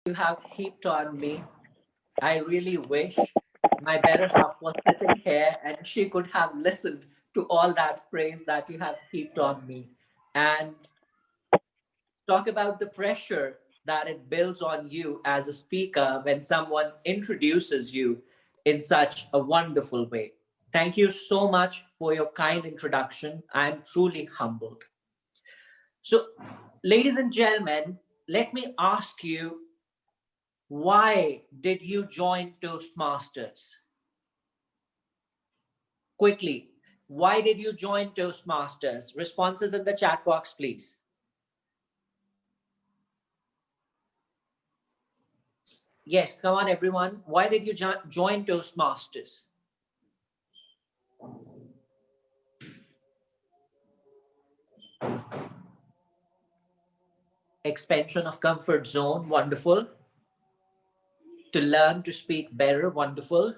you have heaped on me. I really wish my better half was sitting here and she could have listened to all that praise that you have heaped on me. And talk about the pressure that it builds on you as a speaker when someone introduces you in such a wonderful way. Thank you so much for your kind introduction. I'm truly humbled. So, ladies and gentlemen, let me ask you, why did you join Toastmasters? Quickly, why did you join Toastmasters? Responses in the chat box, please. Yes, come on, everyone. Why did you join Toastmasters? Expansion of comfort zone, wonderful. To learn to speak better, wonderful.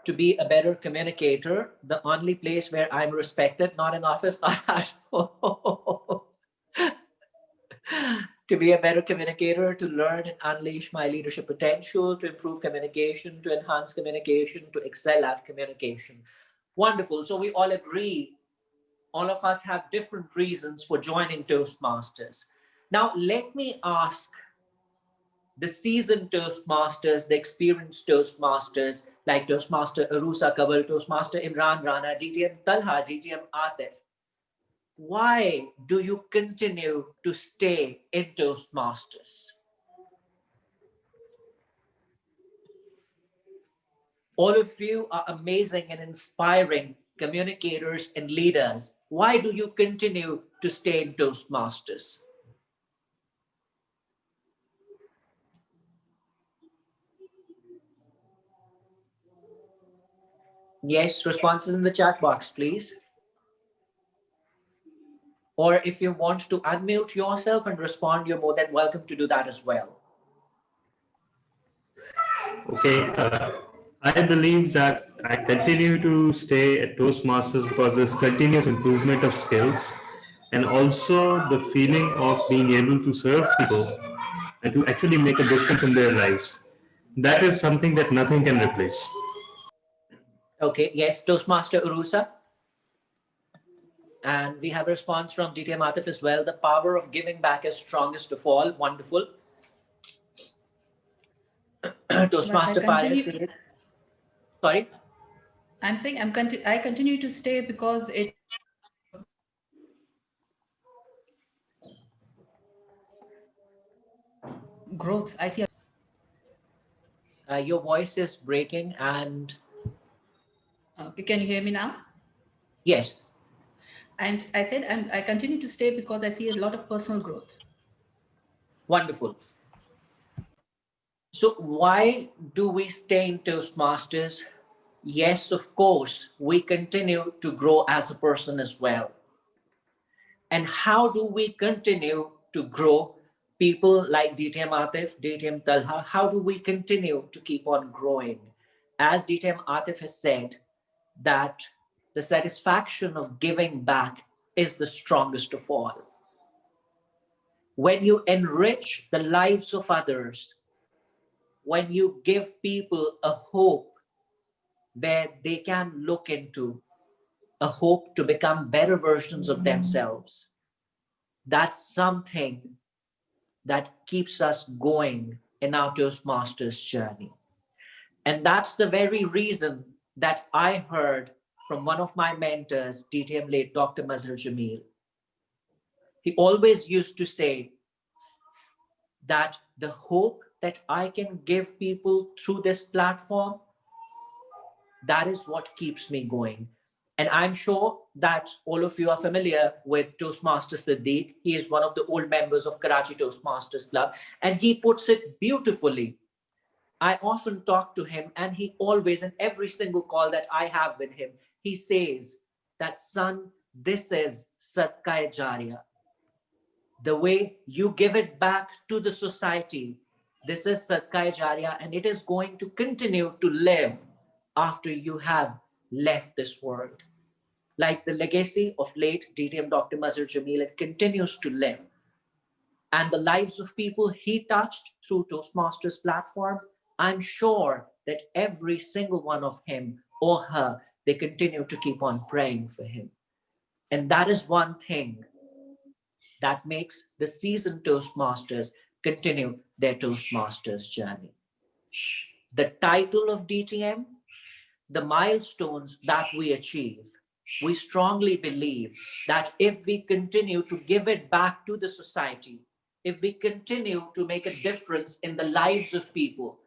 To be a better communicator, the only place where I'm respected, not in office, not at home. To be a better communicator, to learn and unleash my leadership potential, to improve communication, to enhance communication, to excel at communication. Wonderful. So we all agree, all of us have different reasons for joining Toastmasters. Now, let me ask the seasoned Toastmasters, the experienced Toastmasters, like Toastmaster Arusa Kabul, Toastmaster Imran Rana, DTM Talha, DTM Atif, why do you continue to stay in Toastmasters? All of you are amazing and inspiring communicators and leaders. Why do you continue to stay in Toastmasters? Yes, responses in the chat box, please. Or if you want to unmute yourself and respond, you're more than welcome to do that as well. Okay, I believe that I continue to stay at Toastmasters because there's continuous improvement of skills and also the feeling of being able to serve people and to actually make a difference in their lives. That is something that nothing can replace. Okay, yes, Toastmaster Urusa. And we have a response from DTM Atif as well. The power of giving back is strongest of all. Wonderful. But I Toastmaster Faris continue. says, sorry? I'm saying I continue to stay because it growth. I see. Your voice is breaking and Okay, can you hear me now? yes. I continue to stay because I see a lot of personal growth. Wonderful. So why do we stay in Toastmasters? Yes, of course, we continue to grow as a person as well. And how do we continue to grow? People like DTM Atif, DTM Talha, how do we continue to keep on growing? As DTM Atif has said, that the satisfaction of giving back is the strongest of all. When you enrich the lives of others, when you give people a hope where they can look into, a hope to become better versions of themselves, that's something that keeps us going in our Toastmasters journey. And that's the very reason that I heard from one of my mentors, DTM late Dr. Mazhar Jamil. He always used to say that the hope that I can give people through this platform, that is what keeps me going. And I'm sure that all of you are familiar with Toastmaster Siddiq. He is one of the old members of Karachi Toastmasters Club, and he puts it beautifully. I often talk to him, and he always, in every single call that I have with him, he says that, son, this is Sadqa Jariya. The way you give it back to the society, this is Sadqa Jariya, and it is going to continue to live after you have left this world. Like the legacy of late DTM Dr. Mazhar Jamil, it continues to live. and the lives of people he touched through Toastmasters platform, I'm sure that every single one of him or her, they continue to keep on praying for him. And that is one thing that makes the seasoned Toastmasters continue their Toastmasters journey. The title of DTM, the milestones that we achieve, we strongly believe that if we continue to give it back to the society, if we continue to make a difference in the lives of people,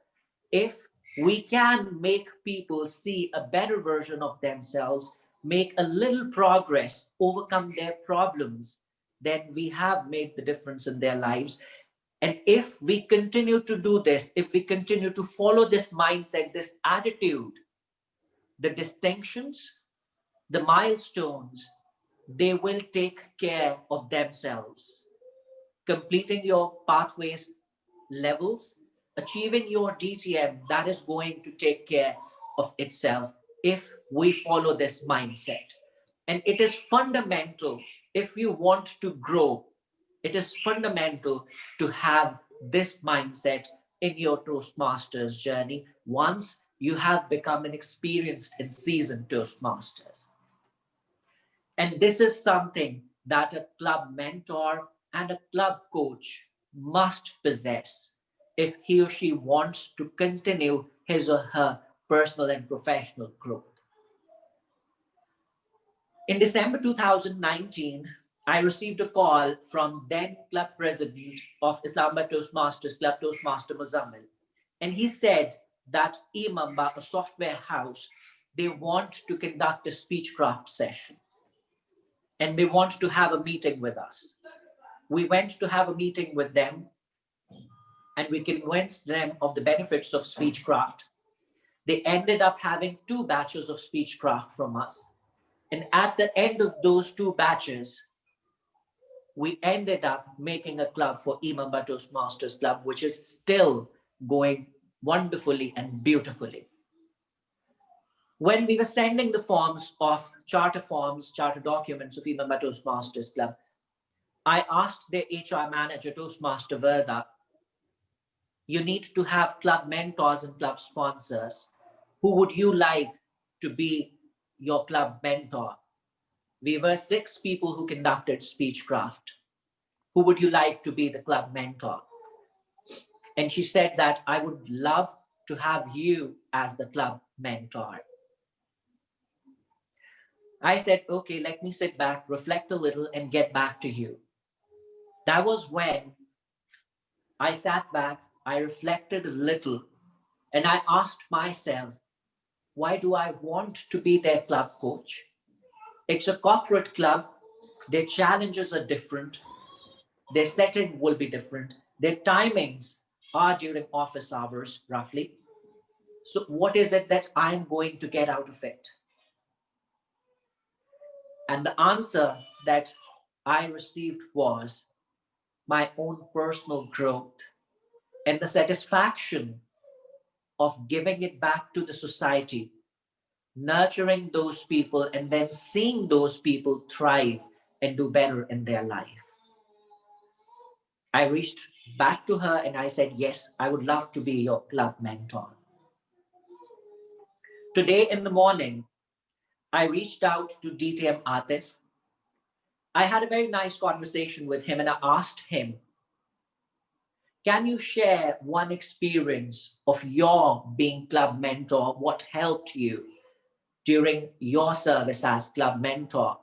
if we can make people see a better version of themselves, make a little progress, overcome their problems, then we have made the difference in their lives. And if we continue to do this, if we continue to follow this mindset, this attitude, the distinctions, the milestones, they will take care of themselves. Completing your pathways levels, achieving your DTM, that is going to take care of itself if we follow this mindset. And it is fundamental if you want to grow, it is fundamental to have this mindset in your Toastmasters journey once you have become an experienced and seasoned Toastmasters. And this is something that a club mentor and a club coach must possess if he or she wants to continue his or her personal and professional growth. In December 2019, I received a call from then club president of Islamabad Toastmasters Club, Toastmaster Muzammil. And he said that Imamba, a software house, they want to conduct a speechcraft session and they want to have a meeting with us. We went to have a meeting with them and we convinced them of the benefits of speechcraft. They ended up having 2 batches of speechcraft from us. And at the end of those 2 batches, we ended up making a club for Imam Bato's Masters Club, which is still going wonderfully and beautifully. When we were sending the forms, charter documents of Imam Bato's Masters Club, I asked the HR manager, Toastmaster Verda, you need to have club mentors and club sponsors. Who would you like to be your club mentor? We were 6 people who conducted speechcraft. Who would you like to be the club mentor? And she said that I would love to have you as the club mentor. I said, okay, let me sit back, reflect a little, and get back to you. That was when I sat back, I reflected a little, and I asked myself, why do I want to be their club coach? It's a corporate club. Their challenges are different. Their setting will be different. Their timings are during office hours, roughly. So what is it that I'm going to get out of it? And the answer that I received was my own personal growth and the satisfaction of giving it back to the society, nurturing those people, and then seeing those people thrive and do better in their life. I reached back to her and I said, yes, I would love to be your club mentor. Today in the morning, I reached out to DTM Atif. I had a very nice conversation with him and I asked him, can you share one experience of your being club mentor? What helped you during your service as club mentor?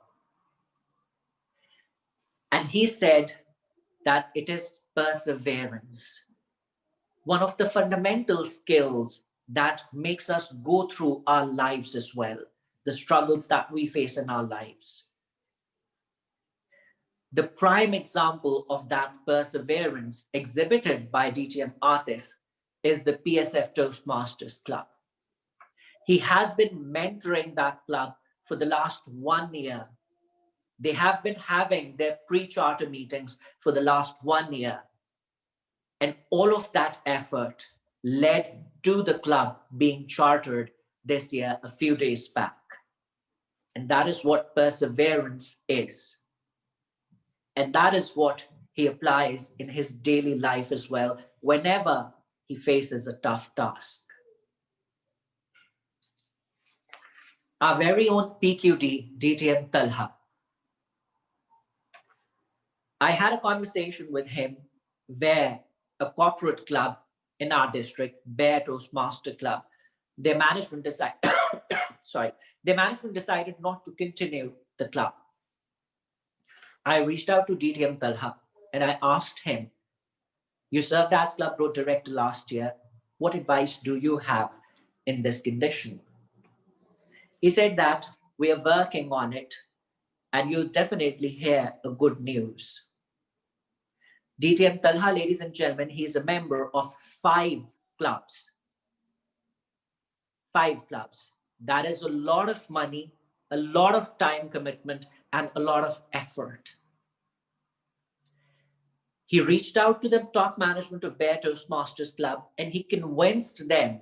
And he said that it is perseverance. One of the fundamental skills that makes us go through our lives as well, the struggles that we face in our lives. The prime example of that perseverance exhibited by DTM Atif is the PSF Toastmasters Club. He has been mentoring that club for the last 1 year. They have been having their pre-charter meetings for the last 1 year. And all of that effort led to the club being chartered this year, a few days back. And that is what perseverance is. And that is what he applies in his daily life as well whenever he faces a tough task. Our very own PQD, DTM Talha. I had a conversation with him where a corporate club in our district, Bear Toastmaster Club, their management decided, sorry, their management decided not to continue the club. I reached out to DTM Talha and I asked him, you served as club road director last year. What advice do you have in this condition? He said that we are working on it and you'll definitely hear a good news. DTM Talha, ladies and gentlemen, he is a member of 5 clubs. 5 clubs. That is a lot of money, a lot of time commitment, and a lot of effort. He reached out to the top management of Bear Toastmasters Club and he convinced them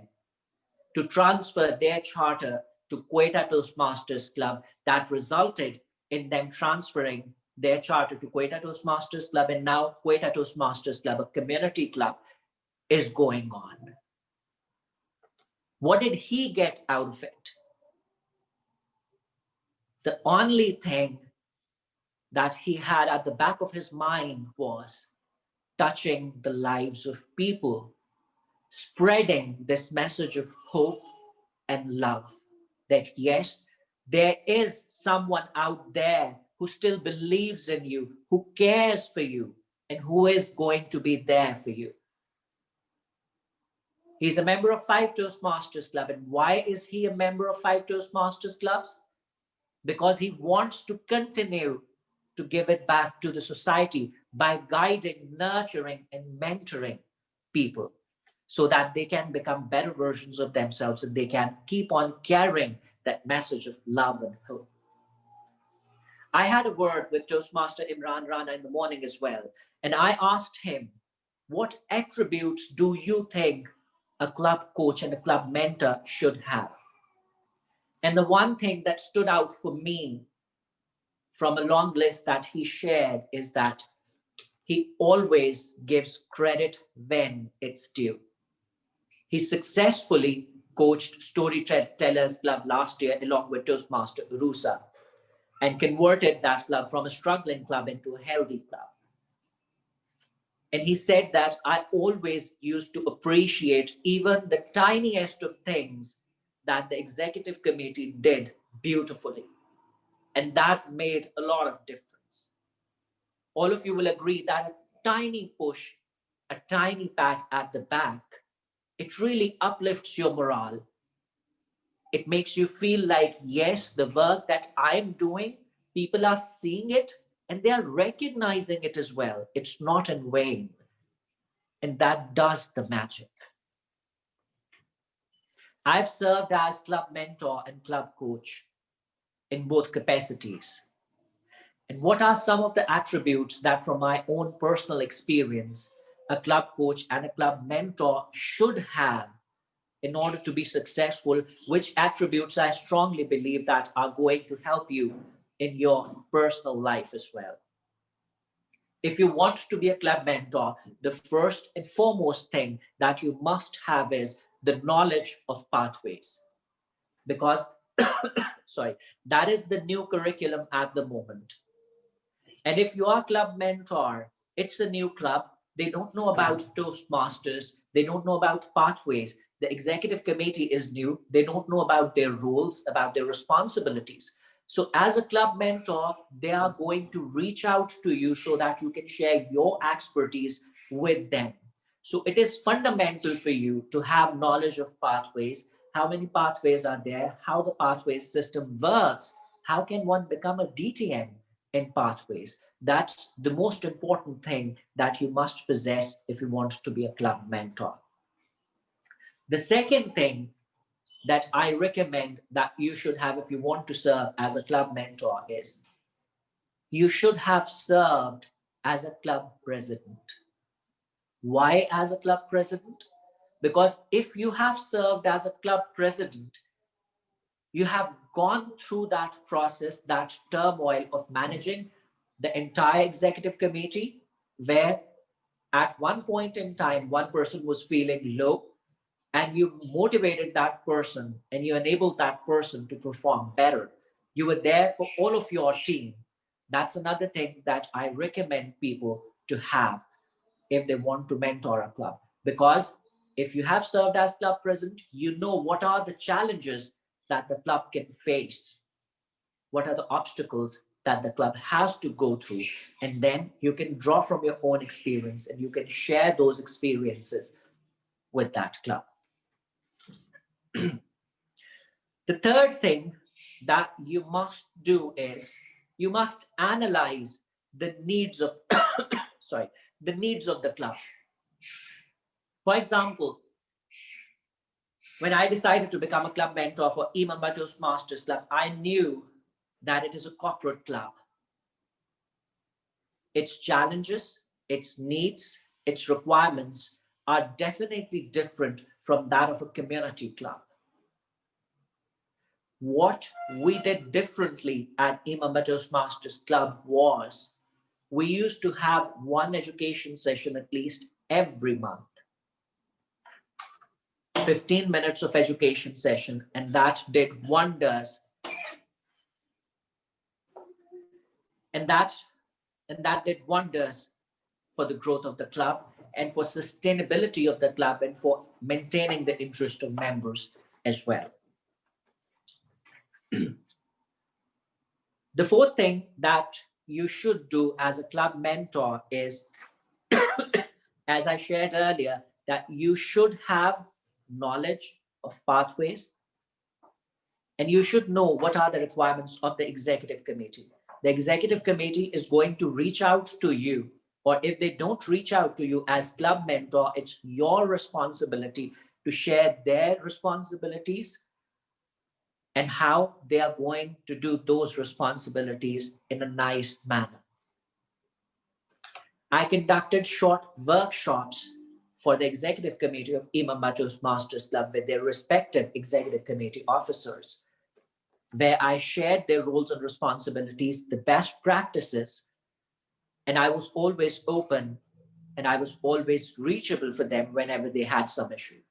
to transfer their charter to Quetta Toastmasters Club. That resulted in them transferring their charter to Quetta Toastmasters Club, and now Quetta Toastmasters Club, a community club, is going on. What did he get out of it? The only thing that he had at the back of his mind was touching the lives of people, spreading this message of hope and love, that yes, there is someone out there who still believes in you, who cares for you, and who is going to be there for you. He's a member of 5 Toastmasters Club. And why is he a member of 5 Toastmasters Clubs? Because he wants to continue to give it back to the society by guiding, nurturing, and mentoring people so that they can become better versions of themselves and they can keep on carrying that message of love and hope. I had a word with Toastmaster Imran Rana in the morning as well, and I asked him, what attributes do you think a club coach and a club mentor should have? And the one thing that stood out for me from a long list that he shared is that he always gives credit when it's due. He successfully coached Storytellers Club last year along with Toastmaster Urusa and converted that club from a struggling club into a healthy club. And he said that I always used to appreciate even the tiniest of things that the executive committee did beautifully. And that made a lot of difference. All of you will agree that a tiny push, a tiny pat at the back, it really uplifts your morale. It makes you feel like, yes, the work that I'm doing, people are seeing it and they are recognizing it as well. It's not in vain. And that does the magic. I've served as club mentor and club coach in both capacities. And what are some of the attributes that, from my own personal experience, a club coach and a club mentor should have in order to be successful? Which attributes I strongly believe that are going to help you in your personal life as well? If you want to be a club mentor, the first and foremost thing that you must have is the knowledge of pathways. Because, sorry, that is the new curriculum at the moment. And if you are a club mentor, it's a new club. They don't know about Toastmasters. They don't know about pathways. The executive committee is new. They don't know about their roles, about their responsibilities. So as a club mentor, they are going to reach out to you so that you can share your expertise with them. So it is fundamental for you to have knowledge of pathways. How many pathways are there? How the pathways system works? How can one become a DTM in pathways? That's the most important thing that you must possess if you want to be a club mentor. The second thing that I recommend that you should have if you want to serve as a club mentor is you should have served as a club president. Why as a club president? Because if you have served as a club president, you have gone through that process, that turmoil of managing the entire executive committee. where at one point in time, one person was feeling low, and you motivated that person and you enabled that person to perform better. You were there for all of your team. That's another thing that I recommend people to have if they want to mentor a club. Because if you have served as club president, you know what are the challenges that the club can face, what are the obstacles that the club has to go through, and then you can draw from your own experience and you can share those experiences with that club. The third thing that you must do is you must analyze the needs of sorry, the needs of the club. For example, when I decided to become a club mentor for Imamba Toastmasters Club, I knew that it is a corporate club. Its challenges, its needs, its requirements are definitely different from that of a community club. What we did differently at Imamba Toastmasters Club was we used to have one education session at least every month, 15 minutes of education session, and that did wonders. And that and that did wonders for the growth of the club and for sustainability of the club and for maintaining the interest of members as well. The fourth thing that you should do as a club mentor is, as I shared earlier, that you should have knowledge of pathways and you should know what are the requirements of the executive committee. The executive committee is going to reach out to you, or if they don't reach out to you as club mentor, it's your responsibility to share their responsibilities and how they are going to do those responsibilities in a nice manner. I conducted short workshops for the executive committee of Imamba Masters Club with their respective executive committee officers, where I shared their roles and responsibilities, the best practices, and I was always open and I was always reachable for them whenever they had some issue.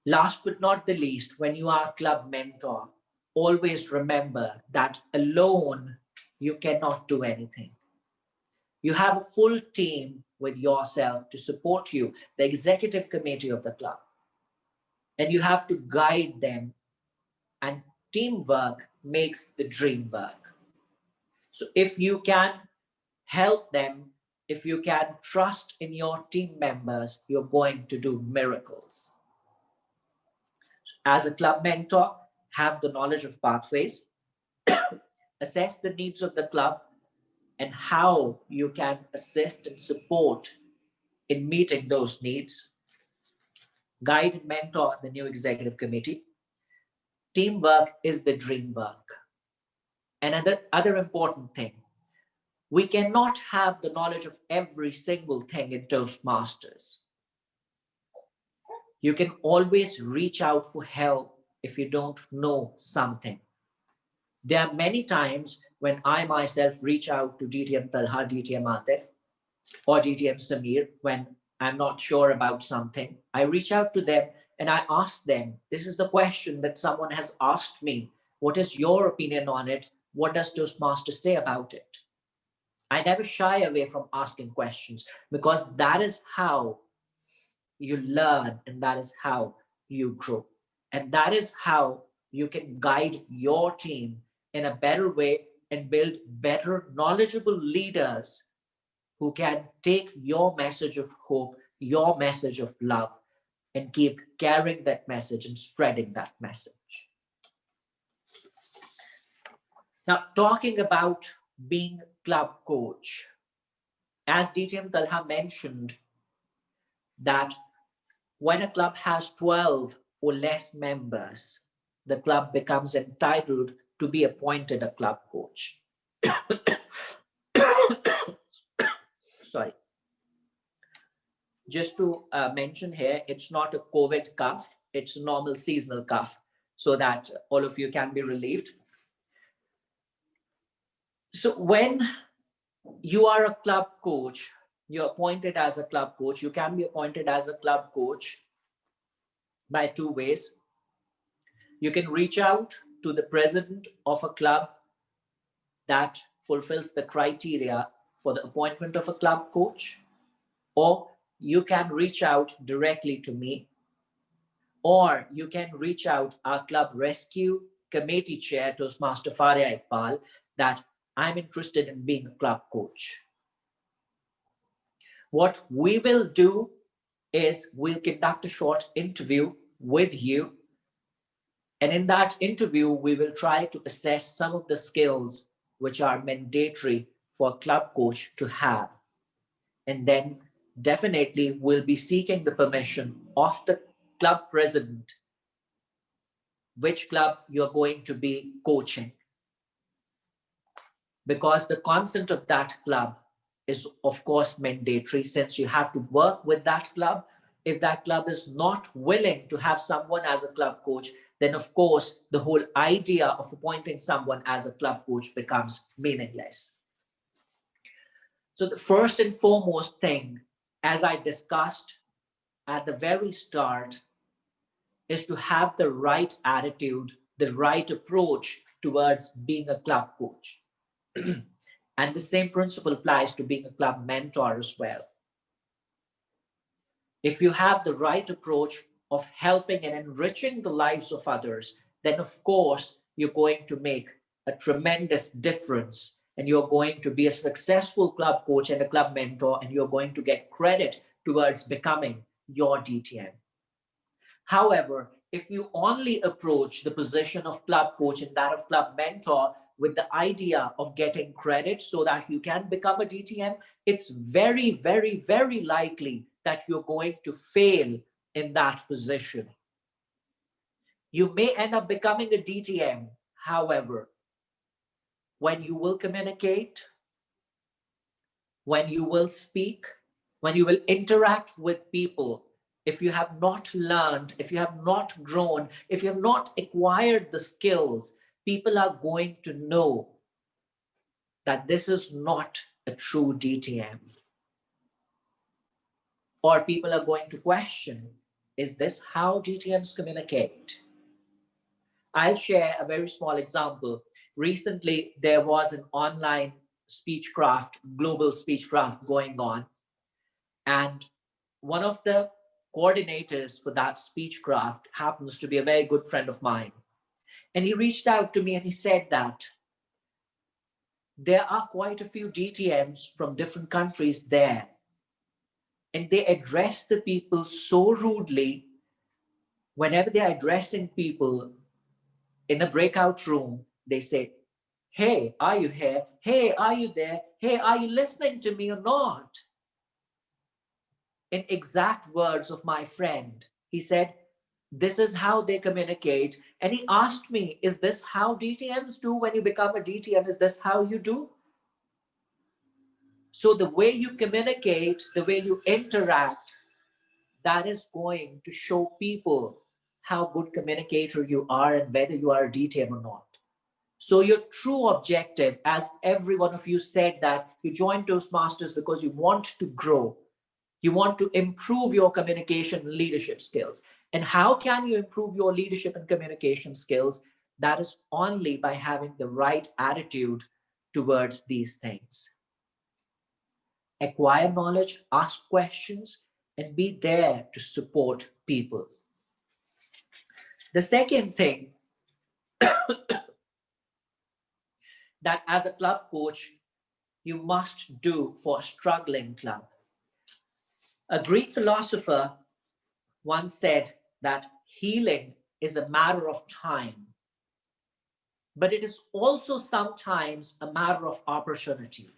Last but not the least, when you are a club mentor, always remember that alone you cannot do anything. You have a full team with yourself to support you, the executive committee of the club, and you have to guide them. And teamwork makes the dream work. So if you can help them, if you can trust in your team members, you're going to do miracles. As a club mentor, have the knowledge of pathways, assess the needs of the club, and how you can assist and support in meeting those needs. Guide and mentor the new executive committee. Teamwork is the dream work. Another other important thing, we cannot have the knowledge of every single thing in Toastmasters. You can always reach out for help if you don't know something. There are many times when I myself reach out to DTM Talha, DTM Atif, or DTM Samir when I'm not sure about something. I reach out to them and I ask them, this is the question that someone has asked me. What is your opinion on it? What does Toastmaster say about it? I never shy away from asking questions because that is how you learn and that is how you grow. And that is how you can guide your team in a better way and build better, knowledgeable leaders who can take your message of hope, your message of love, and keep carrying that message and spreading that message. Now, talking about being club coach, as DTM Talha mentioned, that when a club has 12 or less members, the club becomes entitled to be appointed a club coach. Sorry. Just to mention here, it's not a COVID cough, it's a normal seasonal cough, so that all of you can be relieved. So when You are a club coach, you're appointed as a club coach. You can be appointed as a club coach by two ways. You can reach out to the president of a club that fulfills the criteria for the appointment of a club coach, or you can reach out directly to me, or you can reach out our club rescue committee chair, Toastmaster Faria Iqbal, that I'm interested in being a club coach. What we will do is we'll conduct a short interview with you. And in that interview, we will try to assess some of the skills which are mandatory for a club coach to have. And then definitely we'll be seeking the permission of the club president, which club you're going to be coaching. Because the consent of that club is, of course, mandatory, since you have to work with that club. If that club is not willing to have someone as a club coach, then of course the whole idea of appointing someone as a club coach becomes meaningless. So the first and foremost thing, as I discussed at the very start, is to have the right attitude, the right approach towards being a club coach. And the same principle applies to being a club mentor as well. If you have the right approach of helping and enriching the lives of others, then of course you're going to make a tremendous difference, and you're going to be a successful club coach and a club mentor, and you're going to get credit towards becoming your DTM. However, if you only approach the position of club coach and that of club mentor with the idea of getting credit so that you can become a DTM, it's very, very, very likely that you're going to fail in that position. You may end up becoming a DTM. However, when you will communicate, when you will speak, when you will interact with people, if you have not learned, if you have not grown, if you have not acquired the skills, people are going to know that this is not a true DTM. Or people are going to question, is this how DTMs communicate? I'll share a very small example. Recently, there was an online speechcraft, global speechcraft going on. And one of the coordinators for that speechcraft happens to be a very good friend of mine. And he reached out to me and he said that there are quite a few DTMs from different countries there. And they address the people so rudely. Whenever they're addressing people in a breakout room, they say, "Hey, are you here? Hey, are you there? Hey, are you listening to me or not?" In exact words of my friend, he said, "This is how they communicate." And he asked me, "Is this how DTMs do when you become a DTM? Is this how you do?" So the way you communicate, the way you interact, that is going to show people how good communicator you are and whether you are a DTM or not. So your true objective, as every one of you said, that you joined Toastmasters because you want to grow. You want to improve your communication and leadership skills. And how can you improve your leadership and communication skills? That is only by having the right attitude towards these things. Acquire knowledge, ask questions, and be there to support people. The second thing that as a club coach you must do for a struggling club. A Greek philosopher once said that healing is a matter of time, but it is also sometimes a matter of opportunity.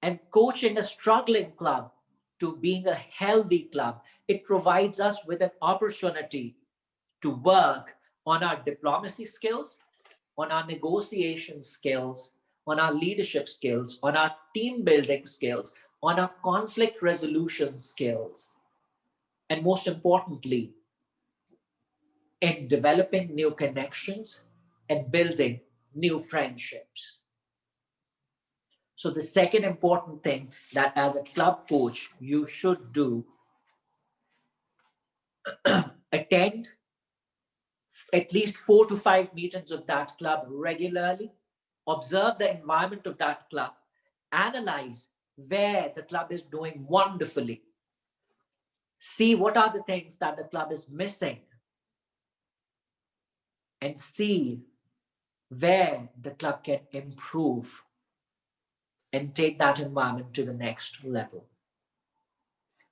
And coaching a struggling club to being a healthy club, it provides us with an opportunity to work on our diplomacy skills, on our negotiation skills, on our leadership skills, on our team building skills, on our conflict resolution skills, and most importantly, in developing new connections and building new friendships. So the second important thing that as a club coach you should do, attend at least 4 to 5 meetings of that club regularly, observe the environment of that club, analyze where the club is doing wonderfully, see what are the things that the club is missing, and see where the club can improve and take that environment to the next level.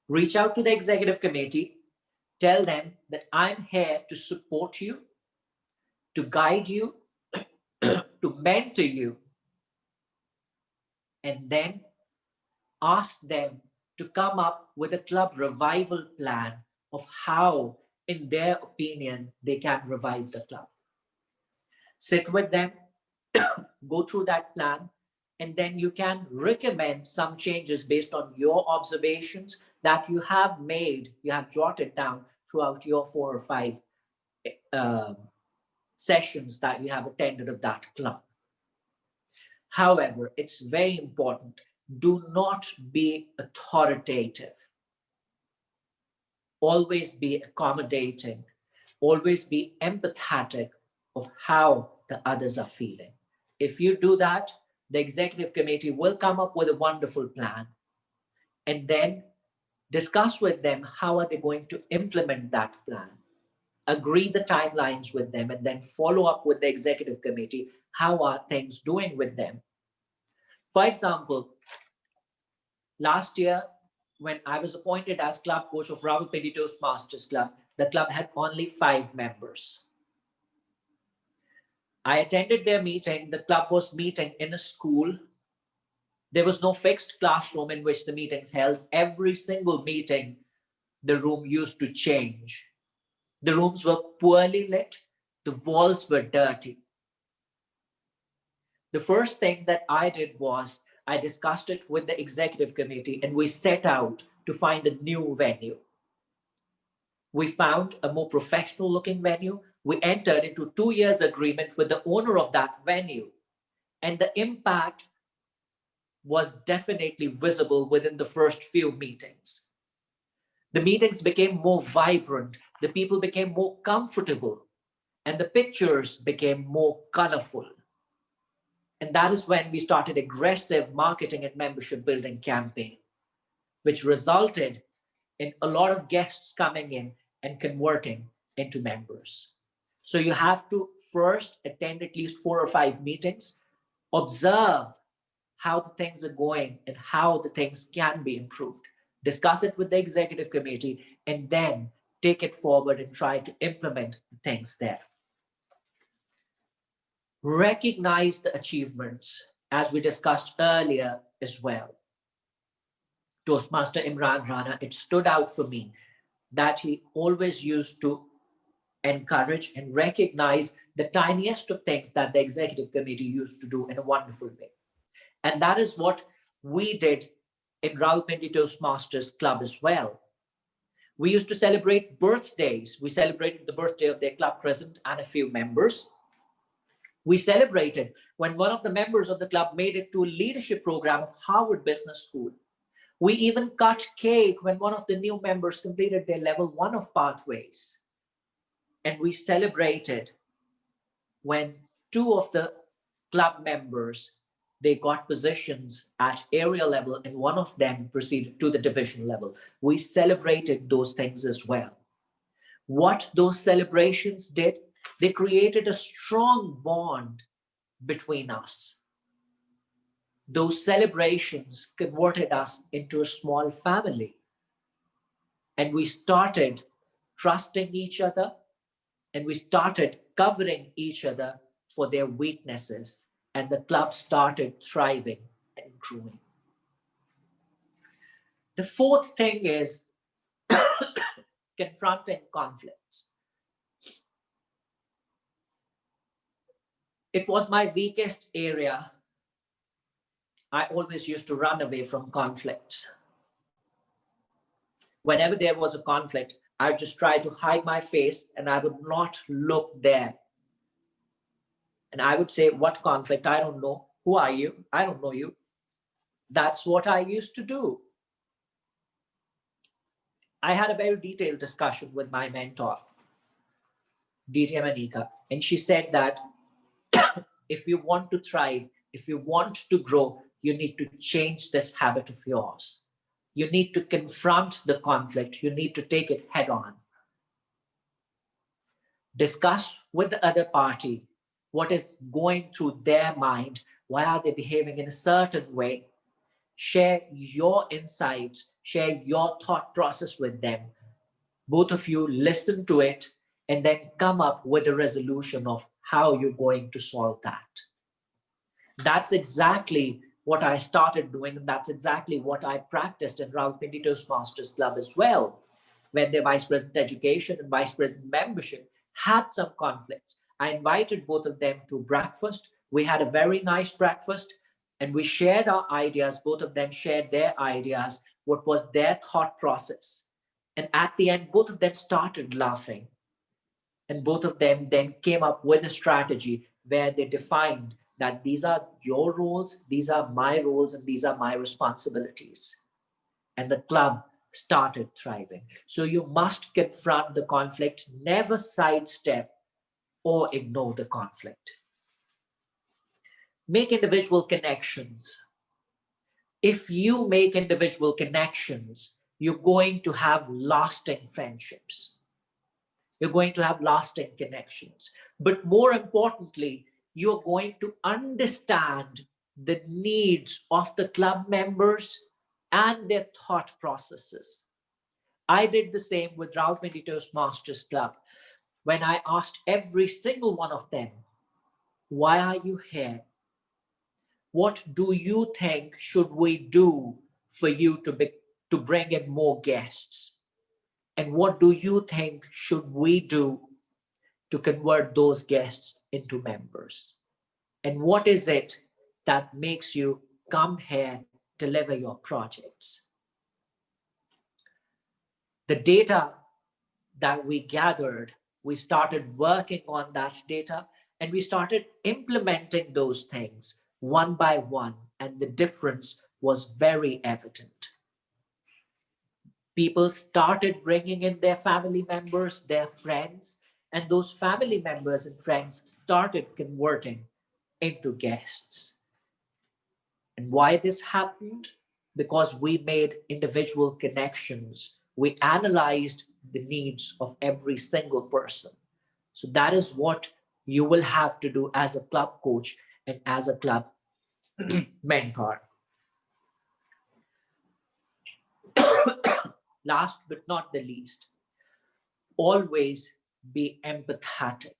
Reach out to the executive committee, tell them that I'm here to support you, to guide you, to mentor you, and then ask them to come up with a club revival plan of how, in their opinion, they can revive the club. Sit with them, go through that plan, and then you can recommend some changes based on your observations that you have made, you have jotted down throughout your 4 or 5 um, sessions that you have attended of that club. However, it's very important, do not be authoritative. Always be accommodating, always be empathetic of how the others are feeling. If you do that, the executive committee will come up with a wonderful plan and then discuss with them how are they going to implement that plan. Agree the timelines with them and then follow up with the executive committee. How are things doing with them? For example, last year, when I was appointed as club coach of Rawalpindi Toastmasters Club, the club had only 5 members. I attended their meeting. The club was meeting in a school. There was no fixed classroom in which the meetings held. Every single meeting, the room used to change. The rooms were poorly lit. The walls were dirty. The first thing that I did was I discussed it with the executive committee and we set out to find a new venue. We found a more professional looking venue. We entered into 2 years agreement with the owner of that venue. And the impact was definitely visible within the first few meetings. The meetings became more vibrant, the people became more comfortable, and the pictures became more colorful. And that is when we started aggressive marketing and membership building campaign, which resulted in a lot of guests coming in and converting into members. So you have to first attend at least 4 or 5 meetings, observe how the things are going and how the things can be improved. Discuss it with the executive committee and then take it forward and try to implement the things there. Recognize the achievements, as we discussed earlier as well. Toastmaster Imran Rana, it stood out for me that he always used to encourage and recognize the tiniest of things that the executive committee used to do in a wonderful way. And that is what we did in Rawalpindi Toastmasters Club as well. We used to celebrate birthdays. We celebrated the birthday of their club president and a few members. We celebrated when one of the members of the club made it to a leadership program of Harvard Business School. We even cut cake when one of the new members completed their level 1 of pathways. And we celebrated when 2 of the club members, they got positions at area level and one of them proceeded to the division level. We celebrated those things as well. What those celebrations did, they created a strong bond between us. Those celebrations converted us into a small family. And we started trusting each other and we started covering each other for their weaknesses. And the club started thriving and growing. The fourth thing is confronting conflicts. It was my weakest area. I always used to run away from conflicts. Whenever there was a conflict, I would just try to hide my face and I would not look there. And I would say, what conflict? I don't know. Who are you? I don't know you. That's what I used to do. I had a very detailed discussion with my mentor, DTM Anika, and she said that if you want to thrive, if you want to grow, you need to change this habit of yours. You need to confront the conflict, you need to take it head on. Discuss with the other party what is going through their mind, why are they behaving in a certain way. Share your insights, share your thought process with them. Both of you listen to it and then come up with a resolution of how you're going to solve that. That's exactly what I started doing. And that's exactly what I practiced in Rawalpindi Toastmasters Club as well. When the Vice President Education and Vice President Membership had some conflicts, I invited both of them to breakfast. We had a very nice breakfast and we shared our ideas. Both of them shared their ideas, what was their thought process. And at the end, both of them started laughing. And both of them then came up with a strategy where they defined that these are your roles, these are my roles, and these are my responsibilities. And the club started thriving. So you must confront the conflict, never sidestep or ignore the conflict. Make individual connections. If you make individual connections, you're going to have lasting friendships. You're going to have lasting connections. But more importantly, you're going to understand the needs of the club members and their thought processes. I did the same with Rawalpindi Toastmasters Club when I asked every single one of them, why are you here? What do you think should we do for you to bring in more guests? And what do you think should we do to convert those guests into members? And what is it that makes you come here, deliver your projects? The data that we gathered, we started working on that data and we started implementing those things one by one, and the difference was very evident. People started bringing in their family members, their friends, and those family members and friends started converting into guests. And why this happened? Because we made individual connections. We analyzed the needs of every single person. So that is what you will have to do as a club coach and as a club mentor. Last but not the least, always be empathetic.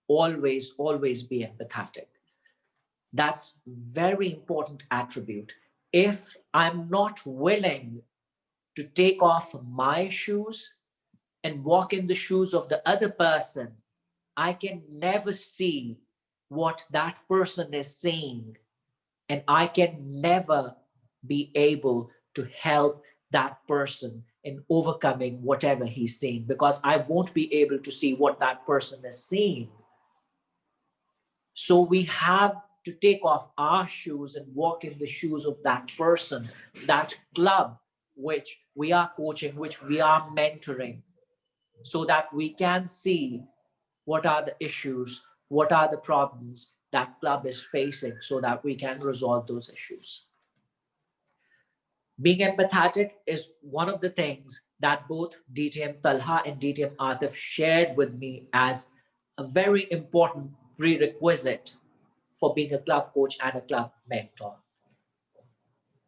Always be empathetic. That's very important attribute. If I'm not willing to take off my shoes and walk in the shoes of the other person, I can never see what that person is saying, and I can never be able to help that person in overcoming whatever he's saying, because I won't be able to see what that person is saying. So we have to take off our shoes and walk in the shoes of that person, that club which we are coaching, which we are mentoring, so that we can see what are the issues, what are the problems that club is facing, so that we can resolve those issues. Being empathetic is one of the things that both DTM Talha and DTM Atif shared with me as a very important prerequisite for being a club coach and a club mentor.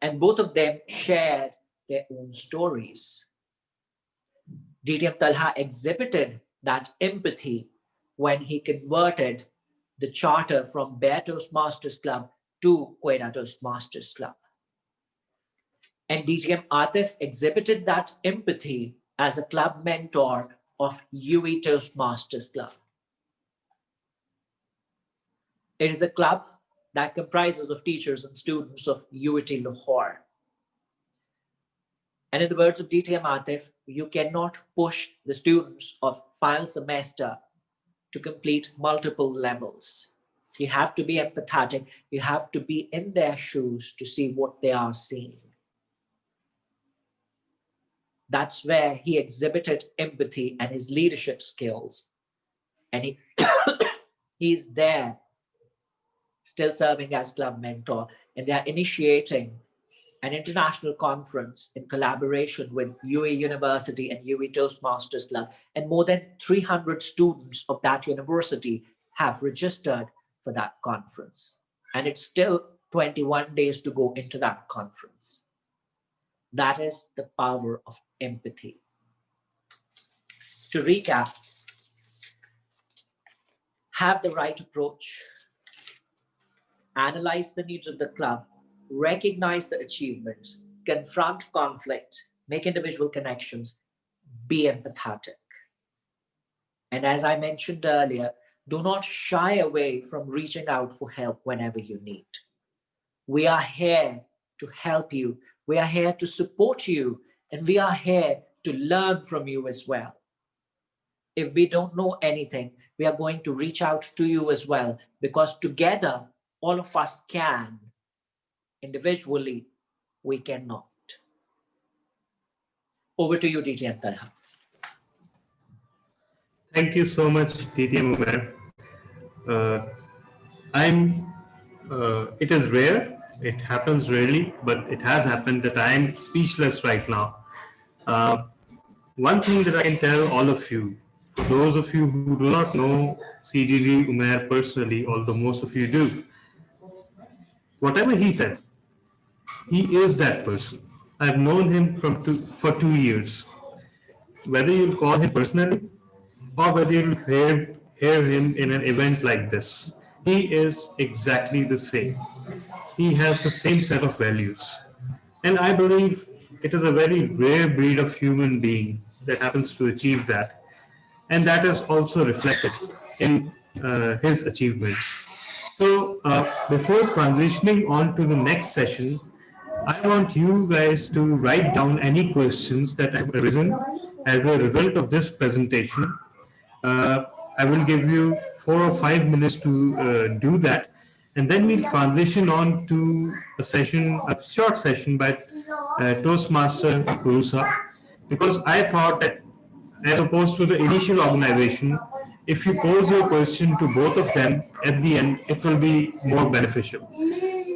And both of them shared their own stories. DTM Talha exhibited that empathy when he converted the charter from Bear Toastmasters Club to Quetta Toastmasters Club. And DTM Atif exhibited that empathy as a club mentor of UE Toastmasters Club. It is a club that comprises of teachers and students of UET Lahore. And in the words of DTM Atif, you cannot push the students of final semester to complete multiple levels. You have to be empathetic. You have to be in their shoes to see what they are seeing. That's where he exhibited empathy and his leadership skills. And he's there still serving as club mentor, and they're initiating an international conference in collaboration with UE University and UE Toastmasters Club. And more than 300 students of that university have registered for that conference. And it's still 21 days to go into that conference. That is the power of empathy. To recap, have the right approach, analyze the needs of the club, recognize the achievements, confront conflict, make individual connections, be empathetic. And as I mentioned earlier, do not shy away from reaching out for help whenever you need. We are here to help you. We are here to support you. And we are here to learn from you as well. If we don't know anything, we are going to reach out to you as well, because together, all of us can. Individually, we cannot. Over to you, DTM Talha. Thank you so much, DTM Umair. It is rare, it happens rarely, but it has happened that I am speechless right now. One thing that I can tell all of you, for those of you who do not know CDD Umair personally, although most of you do, whatever he said, he is that person. I've known him for 2 years. Whether you'll call him personally or whether you'll hear him in an event like this, he is exactly the same. He has the same set of values. And I believe it is a very rare breed of human being that happens to achieve that. And that is also reflected in his achievements. So, before transitioning on to the next session, I want you guys to write down any questions that have arisen as a result of this presentation. I will give you 4 or 5 minutes to do that, and then we'll transition on to a short session by Toastmaster Purusa, because I thought that as opposed to the initial organization, if you pose your question to both of them at the end, it will be more beneficial.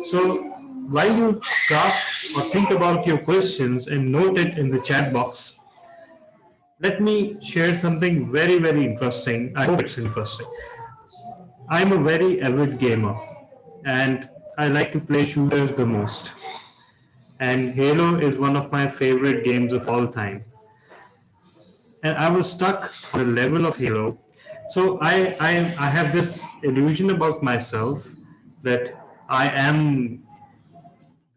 So while you craft or think about your questions and note it in the chat box, let me share something very, very interesting. I hope it's interesting. I'm a very avid gamer and I like to play shooters the most. And Halo is one of my favorite games of all time. And I was stuck on the level of Halo. So I have this illusion about myself that I am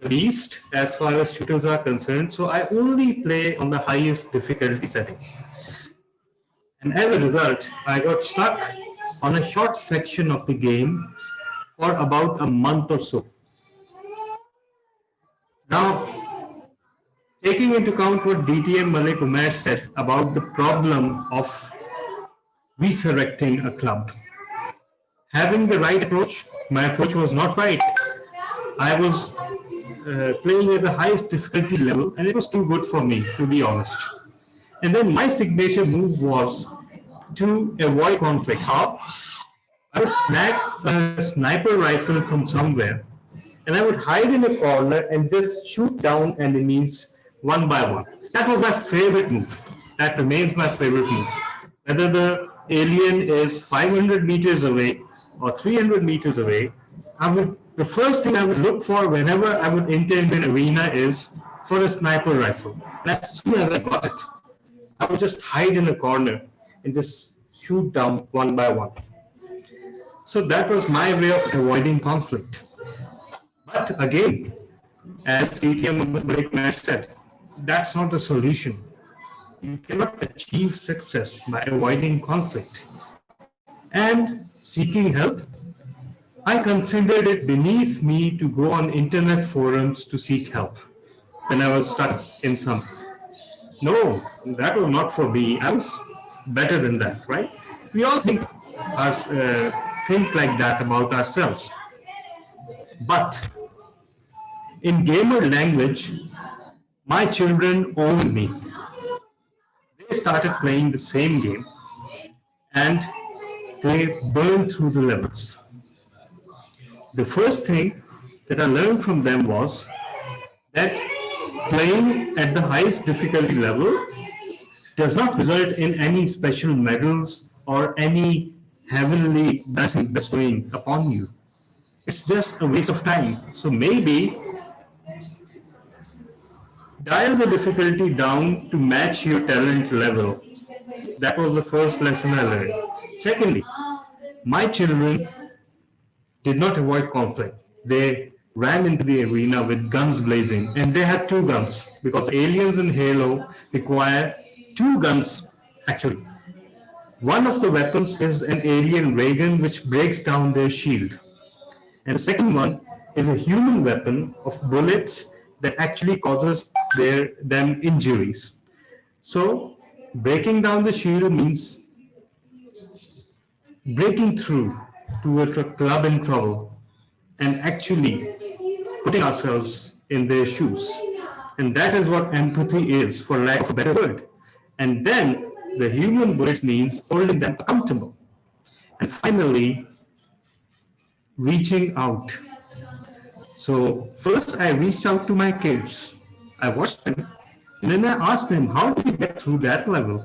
the beast as far as shooters are concerned. So I only play on the highest difficulty setting. And as a result, I got stuck on a short section of the game for about a month or so. Now, taking into account what DTM Malik Umair said about the problem of resurrecting a club, having the right approach, my approach was not right. I was playing at the highest difficulty level and it was too good for me, to be honest. And then my signature move was to avoid conflict. How? I would snag a sniper rifle from somewhere and I would hide in a corner and just shoot down enemies one by one. That was my favorite move. That remains my favorite move. Whether the alien is 500 meters away or 300 meters away, the first thing I would look for whenever I would enter an arena is for a sniper rifle. And as soon as I got it, I would just hide in a corner and just shoot down one by one. So that was my way of avoiding conflict. But again, as ATM Malik said, that's not the solution. You cannot achieve success by avoiding conflict. And seeking help, I considered it beneath me to go on internet forums to seek help when I was stuck in something. No, that was not for me. I was better than that, right? We all think think like that about ourselves. But in gamer language, my children own me. They started playing the same game and they burned through the levels. The first thing that I learned from them was that playing at the highest difficulty level does not result in any special medals or any heavenly blessing bestowing upon you. It's just a waste of time. So maybe dial the difficulty down to match your talent level. That was the first lesson I learned. Secondly, my children did not avoid conflict. They ran into the arena with guns blazing, and they had two guns because aliens in Halo require two guns actually. One of the weapons is an alien ray gun which breaks down their shield, and the second one is a human weapon of bullets that actually causes them injuries. So, breaking down the shield means breaking through to a club in trouble and actually putting ourselves in their shoes. And that is what empathy is, for lack of a better word. And then the human bullets means holding them accountable. And finally, reaching out. So first I reached out to my kids. I watched them and then I asked them, how did you get through that level?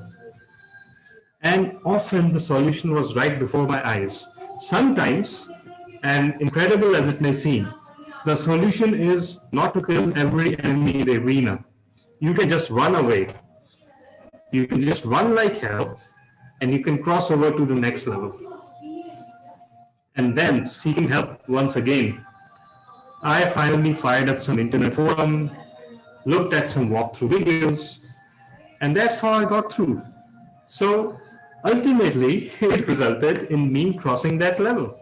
And often the solution was right before my eyes. Sometimes, and incredible as it may seem, the solution is not to kill every enemy in the arena. You can just run away. You can just run like hell, and you can cross over to the next level. And then, seeking help once again, I finally fired up some internet forum, looked at some walkthrough videos, and that's how I got through. So ultimately, it resulted in me crossing that level.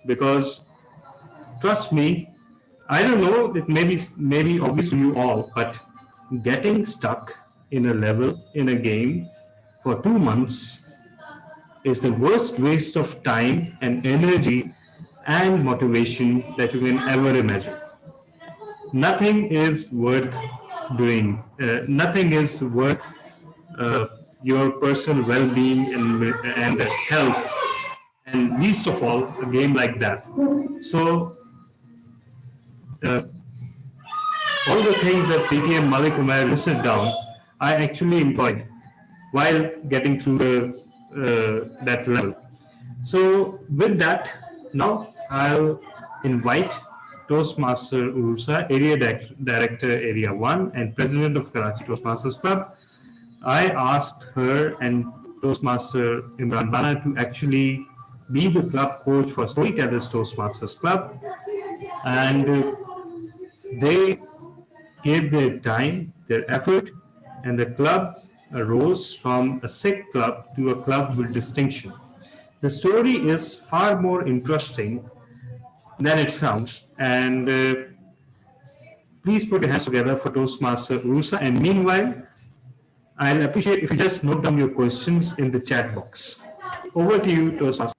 Because trust me, I don't know, it may be obvious to you all, but getting stuck in a level in a game for 2 months is the worst waste of time and energy and motivation that you can ever imagine. Nothing is worth doing. Nothing is worth your personal well-being and health, and least of all, a game like that. So, uh, all the things that PTM Malik Umar listed down, I actually employed while getting through that level. So, with that, now I'll invite Toastmaster Ursa, Area Director, Area 1, and President of Karachi Toastmasters Club. I asked her and Toastmaster Imran Bana to actually be the club coach for Storytellers Toastmasters Club, and they gave their time, their effort, and the club arose from a sick club to a club with distinction. The story is far more interesting than it sounds, and please put your hands together for Toastmaster Rusa. And meanwhile, I'll appreciate if you just note down your questions in the chat box. Over to you, Toastmaster.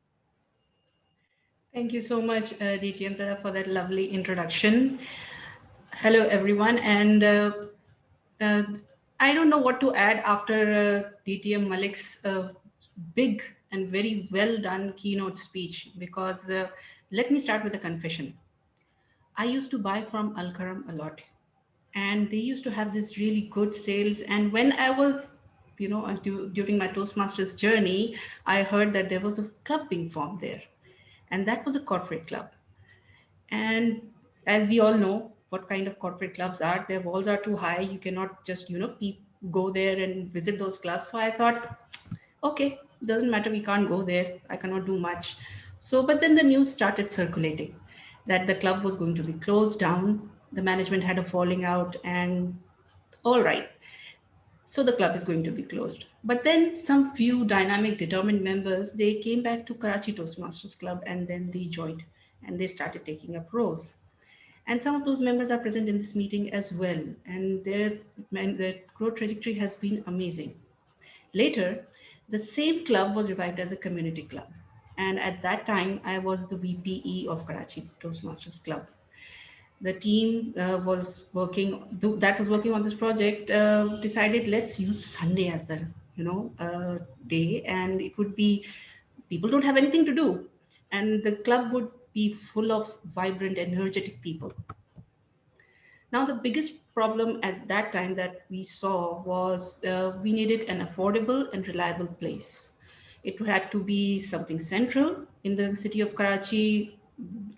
Thank you so much, DTM, for that lovely introduction. Hello, everyone. And uh, I don't know what to add after DTM Malik's big and very well done keynote speech, because let me start with a confession. I used to buy from Al Karam a lot, and they used to have this really good sales. And when I was, during my Toastmasters journey, I heard that there was a club being formed there, and that was a corporate club. And as we all know, what kind of corporate clubs are, their walls are too high. You cannot just, go there and visit those clubs. So I thought, okay, doesn't matter, we can't go there. I cannot do much. So, but then the news started circulating that the club was going to be closed down. The management had a falling out, and all right. So the club is going to be closed. But then some few dynamic, determined members, they came back to Karachi Toastmasters Club and then they joined and they started taking up roles. And some of those members are present in this meeting as well. And their growth trajectory has been amazing. Later, the same club was revived as a community club. And at that time, I was the VPE of Karachi Toastmasters Club. The team that was working on this project decided, let's use Sunday as the day, and it would be, people don't have anything to do, and the club would be full of vibrant, energetic people. Now, the biggest problem at that time that we saw was we needed an affordable and reliable place. It had to be something central in the city of Karachi,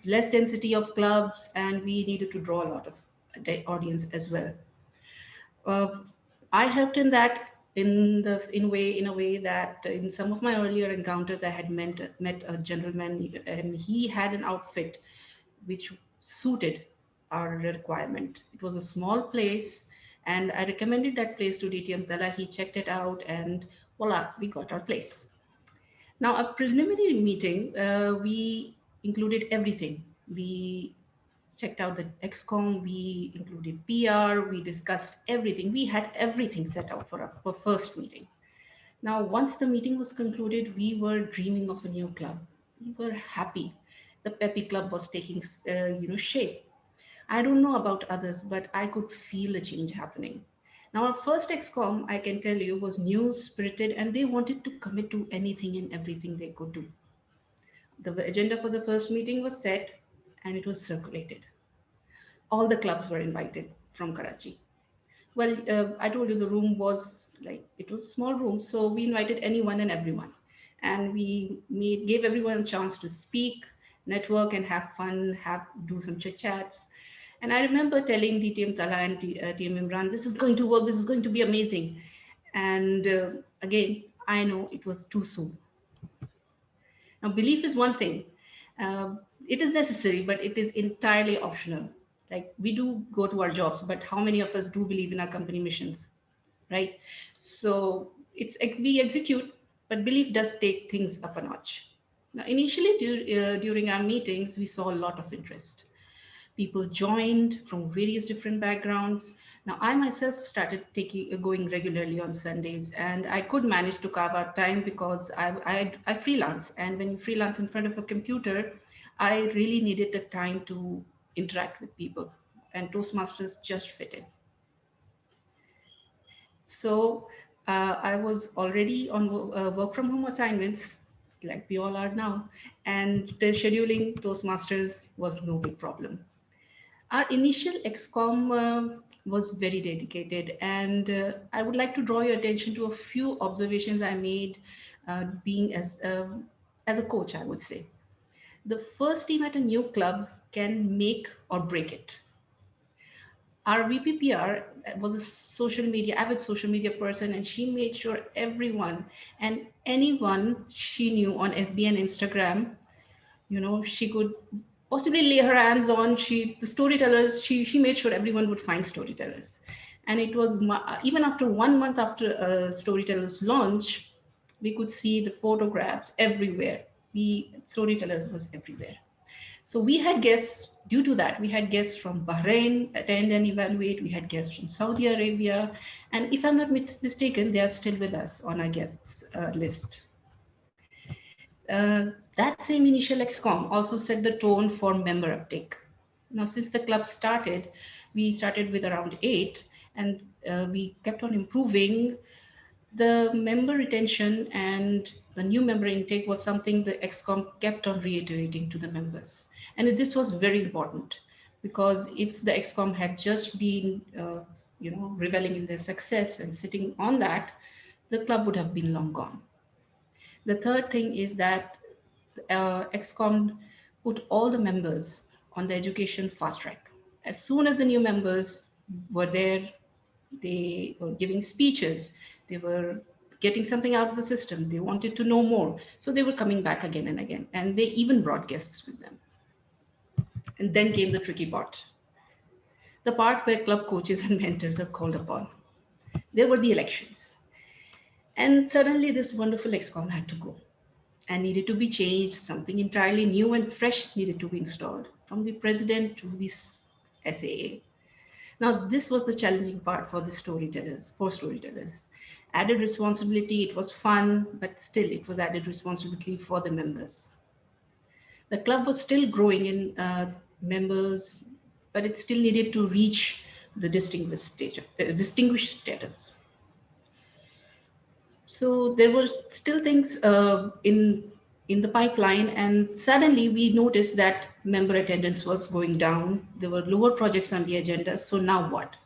less density of clubs, and we needed to draw a lot of audience as well. Uh, I helped in that in a way that in some of my earlier encounters I had met a gentleman, and he had an outfit which suited our requirement. It was a small place, and I recommended that place to DTM Tala. He checked it out, and voila, we got our place. Now, a preliminary meeting, we included everything. We checked out the XCOM, we included PR, we discussed everything. We had everything set out for our first meeting. Now, once the meeting was concluded, we were dreaming of a new club. We were happy. The Peppy Club was taking, shape. I don't know about others, but I could feel a change happening. Now, our first XCOM, I can tell you, was new, spirited, and they wanted to commit to anything and everything they could do. The agenda for the first meeting was set and it was circulated. All the clubs were invited from Karachi. Well, I told you the room was like, it was a small room, so we invited anyone and everyone. And gave everyone a chance to speak, network, and have fun, do some chit chats. And I remember telling the team Tala and team Imran, this is going to work, this is going to be amazing. And again, I know it was too soon. Now, belief is one thing. It is necessary, but it is entirely optional. Like, we do go to our jobs, but how many of us do believe in our company missions, right? So we execute, but belief does take things up a notch. Now, initially during our meetings, we saw a lot of interest. People joined from various different backgrounds. Now, I myself started going regularly on Sundays, and I could manage to carve out time because I freelance. And when you freelance in front of a computer, I really needed the time to interact with people, and Toastmasters just fit in. So I was already on work from home assignments, like we all are now, and the scheduling Toastmasters was no big problem. Our initial XCOM was very dedicated, and I would like to draw your attention to a few observations I made being as a coach, I would say. The first team at a new club can make or break it. Our VPPR was a avid social media person, and she made sure everyone and anyone she knew on FB and Instagram, she could possibly lay her hands on. The storytellers, she made sure everyone would find storytellers. And it was even after 1 month after storytellers launch, we could see the photographs everywhere. Storytellers was everywhere. So we had guests. Due to that, we had guests from Bahrain attend and evaluate. We had guests from Saudi Arabia, and if I'm not mistaken, they are still with us on our guests list. That same initial XCOM also set the tone for member uptake. Now, since the club started, we started with around 8, and we kept on improving. The member retention and the new member intake was something the XCOM kept on reiterating to the members. And this was very important, because if the XCOM had just been, reveling in their success and sitting on that, the club would have been long gone. The third thing is that XCOM put all the members on the education fast track. As soon as the new members were there, they were giving speeches, they were getting something out of the system, they wanted to know more. So they were coming back again and again, and they even brought guests with them. And then came the tricky part, the part where club coaches and mentors are called upon. There were the elections. And suddenly this wonderful XCOM had to go and needed to be changed. Something entirely new and fresh needed to be installed, from the president to this SAA. Now, this was the challenging part for storytellers. added responsibility. It was fun, but still it was added responsibility for the members. The club was still growing in members, but it still needed to reach the distinguished status. So there were still things in the pipeline, and suddenly we noticed that member attendance was going down. There were lower projects on the agenda. So now what?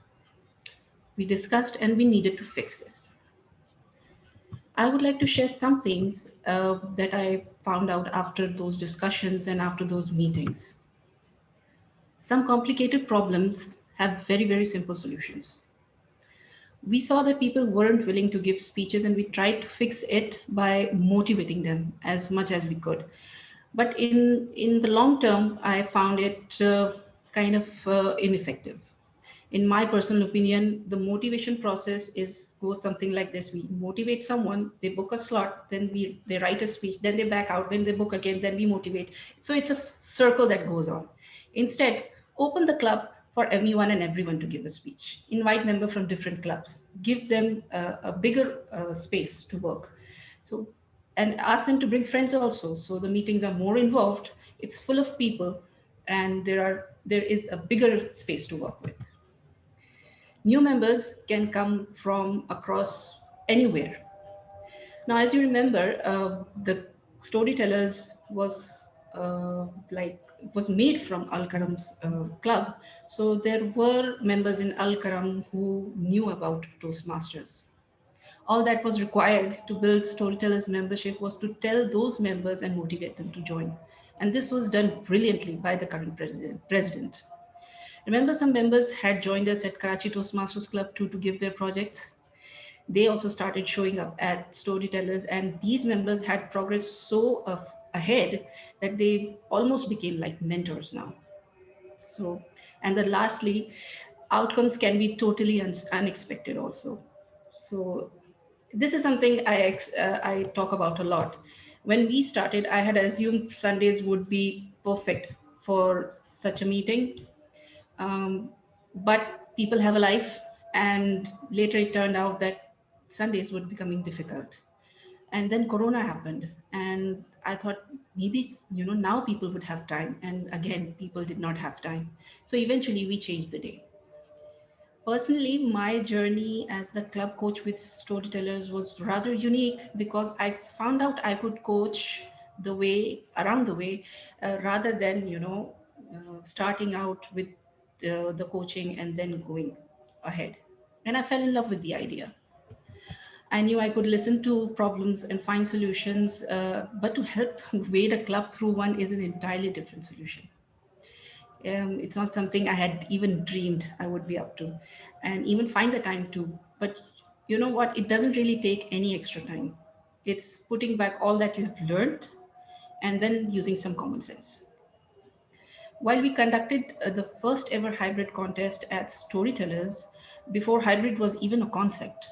We discussed, and we needed to fix this. I would like to share some things that I found out after those discussions and after those meetings. Some complicated problems have very, very simple solutions. We saw that people weren't willing to give speeches, and we tried to fix it by motivating them as much as we could. But in the long term, I found it kind of ineffective. In my personal opinion, the motivation process is goes something like this: we motivate someone, they book a slot, then they write a speech, then they back out, then they book again, then we motivate. So it's a circle that goes on. Instead, open the club for anyone and everyone to give a speech. Invite members from different clubs, give them a bigger space to work. So, and ask them to bring friends also. So the meetings are more involved. It's full of people, and there is a bigger space to work with. New members can come from across anywhere. Now, as you remember, the storytellers was like was made from Al Karam's club. So there were members in Al Karam who knew about Toastmasters. All that was required to build storytellers membership was to tell those members and motivate them to join. And this was done brilliantly by the current president. Remember, some members had joined us at Karachi Toastmasters Club to give their projects. They also started showing up at storytellers, and these members had progressed so ahead that they almost became like mentors now. So, and then lastly, outcomes can be totally unexpected also. So this is something I talk about a lot. When we started, I had assumed Sundays would be perfect for such a meeting, but people have a life, and later it turned out that Sundays were becoming difficult. And then Corona happened, and I thought maybe now people would have time, and again people did not have time. So eventually we changed the day. Personally, my journey as the club coach with storytellers was rather unique because I found out I could coach the way around the way, rather than starting out with the coaching and then going ahead. And I fell in love with the idea. I knew I could listen to problems and find solutions, but to help wade a club through one is an entirely different solution. It's not something I had even dreamed I would be up to, and even find the time to. But you know what? It doesn't really take any extra time. It's putting back all that you have learned and then using some common sense. While we conducted the first ever hybrid contest at Storytellers, before hybrid was even a concept,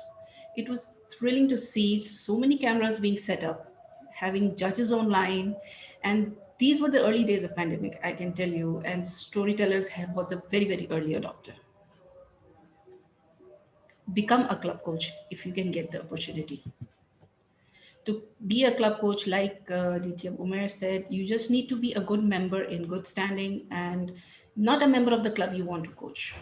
it was thrilling to see so many cameras being set up, having judges online, and these were the early days of pandemic, I can tell you, and was a very, very early adopter. Become a club coach if you can get the opportunity. To be a club coach, like DTM Umer said, you just need to be a good member in good standing and not a member of the club you want to coach.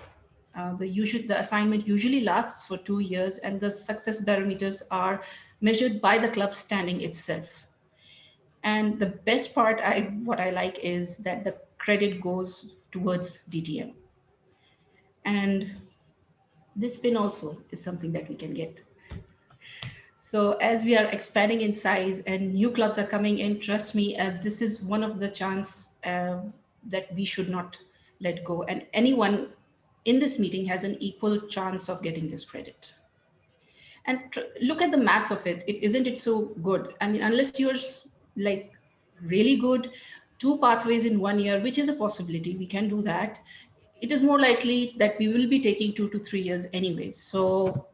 The assignment usually lasts for 2 years, and the success barometers are measured by the club standing itself. And the best part, what I like is that the credit goes towards DTM, and this pin also is something that we can get. So as we are expanding in size and new clubs are coming in, trust me, this is one of the chance that we should not let go. And anyone in this meeting has an equal chance of getting this credit. And look at the maths of it. Isn't it so good? I mean, unless you're like really good, two pathways in 1 year, which is a possibility, we can do that. It is more likely that we will be taking 2 to 3 years anyways. So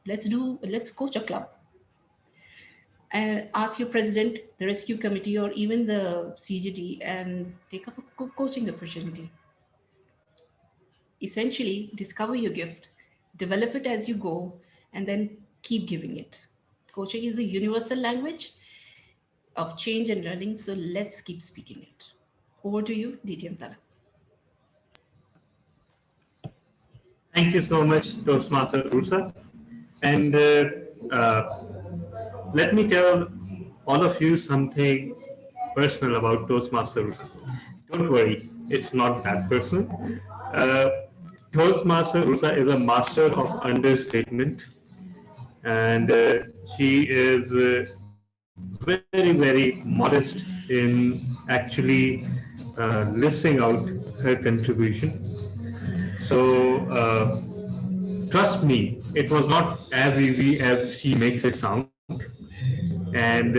let's coach a club and ask your president, the rescue committee, or even the CGD and take up a coaching opportunity. Essentially, discover your gift, develop it as you go, and then Keep giving it. Coaching is the universal language of change and learning, so let's keep speaking it. Over to you, DTM Tala. Thank you so much, Toastmaster Rusa. And let me tell all of you something personal about Toastmaster Rusa. Don't worry, it's not that personal. Uh, Toastmaster Rusa is a master of understatement, and she is very, very modest in actually listing out her contribution. So, trust me, it was not as easy as she makes it sound. And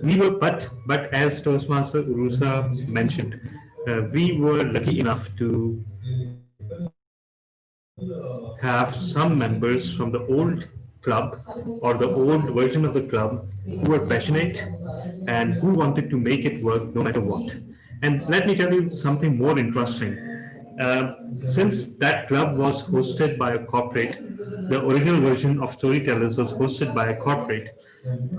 we were, but as Toastmaster Urusa mentioned, we were lucky enough to have some members from the old club or the old version of the club who were passionate and who wanted to make it work no matter what. And let me tell you something more interesting. Since that club was hosted by a corporate, the original version of Storytellers was hosted by a corporate.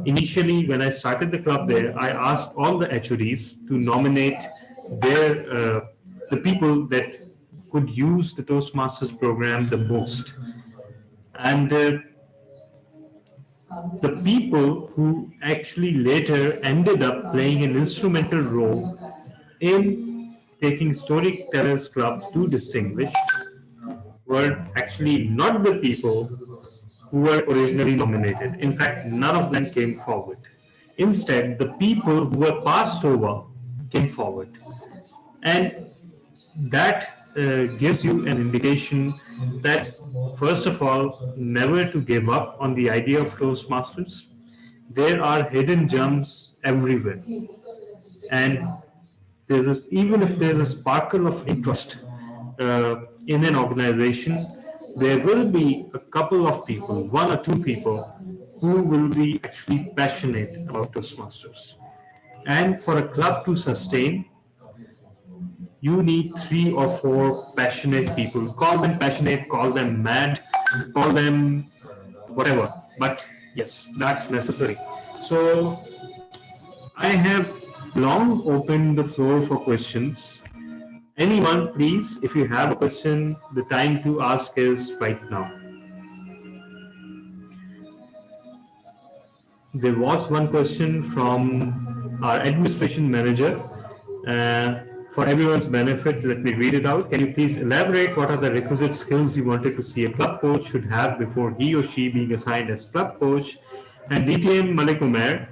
Initially, when I started the club there, I asked all the HODs to nominate the people that could use the Toastmasters program the most. And the people who actually later ended up playing an instrumental role in taking Storytellers Club to distinguished were actually not the people who were originally nominated. In fact, none of them came forward. Instead, the people who were passed over came forward. And that gives you an indication that, first of all, never to give up on the idea of Toastmasters. There are hidden gems everywhere. And even if there's a sparkle of interest in an organization, there will be a couple of people, one or two people, who will be actually passionate about Toastmasters. And for a club to sustain, you need three or four passionate people. Call them passionate, call them mad, call them whatever. But yes, that's necessary. So I have long opened the floor for questions. Anyone, please, if you have a question, the time to ask is right now. There was one question from our administration manager. For everyone's benefit, let me read it out. Can you please elaborate what are the requisite skills you wanted to see a club coach should have before he or she being assigned as club coach? And DTM Malik Umair,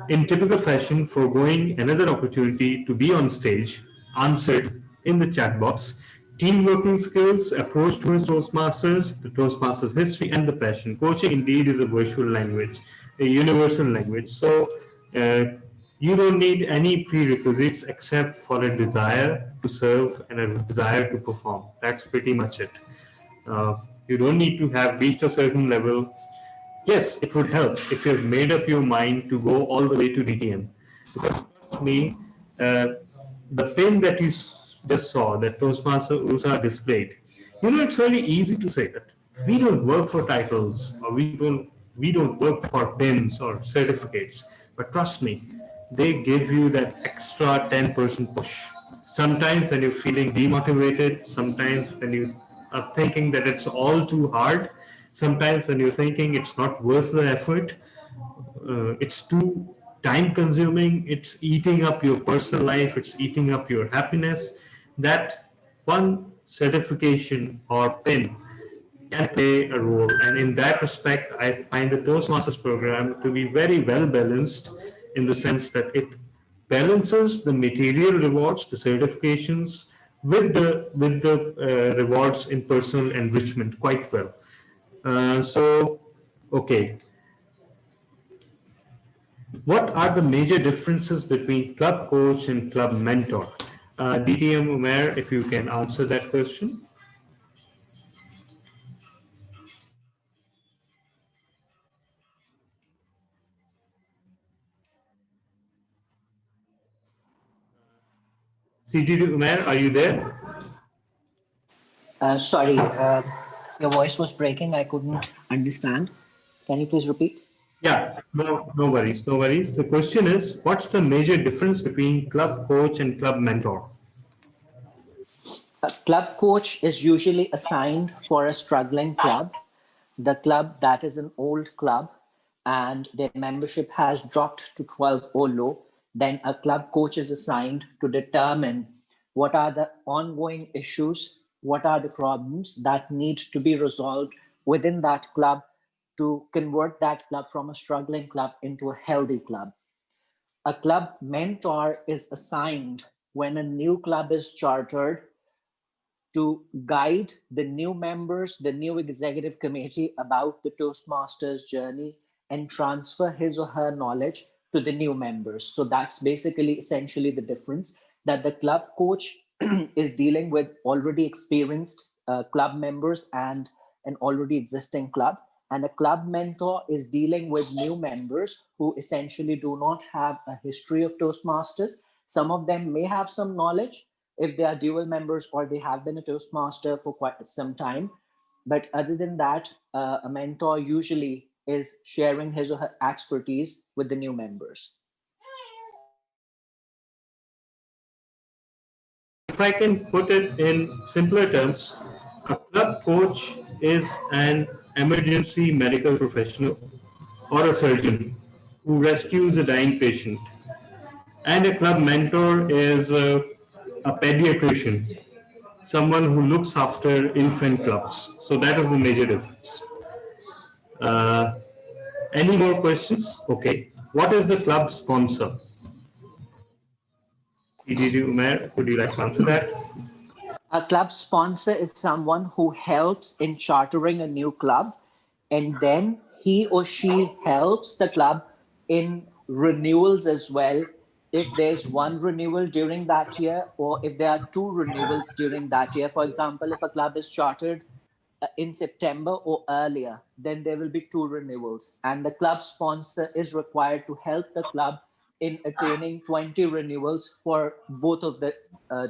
in typical fashion, foregoing another opportunity to be on stage, answered in the chat box. Team working skills, approach towards Toastmasters, the Toastmasters history, and the passion. Coaching indeed is a virtual language, a universal language. So uh, you don't need any prerequisites except for a desire to serve and a desire to perform. That's pretty much it. You don't need to have reached a certain level. Yes, it would help if you've made up your mind to go all the way to DTM. Because trust me, uh, the pin that you just saw, that Toastmaster Urusa displayed, it's very easy to say that we don't work for titles or we don't work for pins or certificates. But trust me, they give you that extra 10% push. Sometimes when you're feeling demotivated, sometimes when you are thinking that it's all too hard, sometimes when you're thinking it's not worth the effort, it's too time consuming, it's eating up your personal life, it's eating up your happiness, that one certification or pin can play a role. And in that respect, I find the Toastmasters program to be very well balanced in the sense that it balances the material rewards, the certifications, with the rewards in personal enrichment quite well. So, okay, what are the major differences between club coach and club mentor? DTM Umair, if you can answer that question. CTD Umair, are you there? Sorry. Your voice was breaking. I couldn't understand. Can you please repeat? Yeah, no worries, no worries. The question is, what's the major difference between club coach and club mentor? A club coach is usually assigned for a struggling club, the club that is an old club and their membership has dropped to 12 or low. Then a club coach is assigned to determine what are the ongoing issues, what are the problems that need to be resolved within that club to convert that club from a struggling club into a healthy club. A club mentor is assigned when a new club is chartered to guide the new members, the new executive committee about the Toastmasters journey and transfer his or her knowledge to the new members. So that's basically essentially the difference that the club coach is dealing with already experienced club members and an already existing club. And a club mentor is dealing with new members who essentially do not have a history of Toastmasters. Some of them may have some knowledge, if they are dual members or they have been a Toastmaster for quite some time. But other than that, a mentor usually is sharing his or her expertise with the new members. If I can put it in simpler terms, a club coach is an emergency medical professional or a surgeon who rescues a dying patient, and a club mentor is a pediatrician, someone who looks after infant clubs. So that is the major difference. Uh, any more questions? Okay. What is the club sponsor? EDD Umer, would you like to answer that? A club sponsor is someone who helps in chartering a new club, and then he or she helps the club in renewals as well. If there's one renewal during that year, or if there are two renewals during that year, for example, if a club is chartered in September or earlier, then there will be two renewals. And the club sponsor is required to help the club in attaining 20 renewals for both of the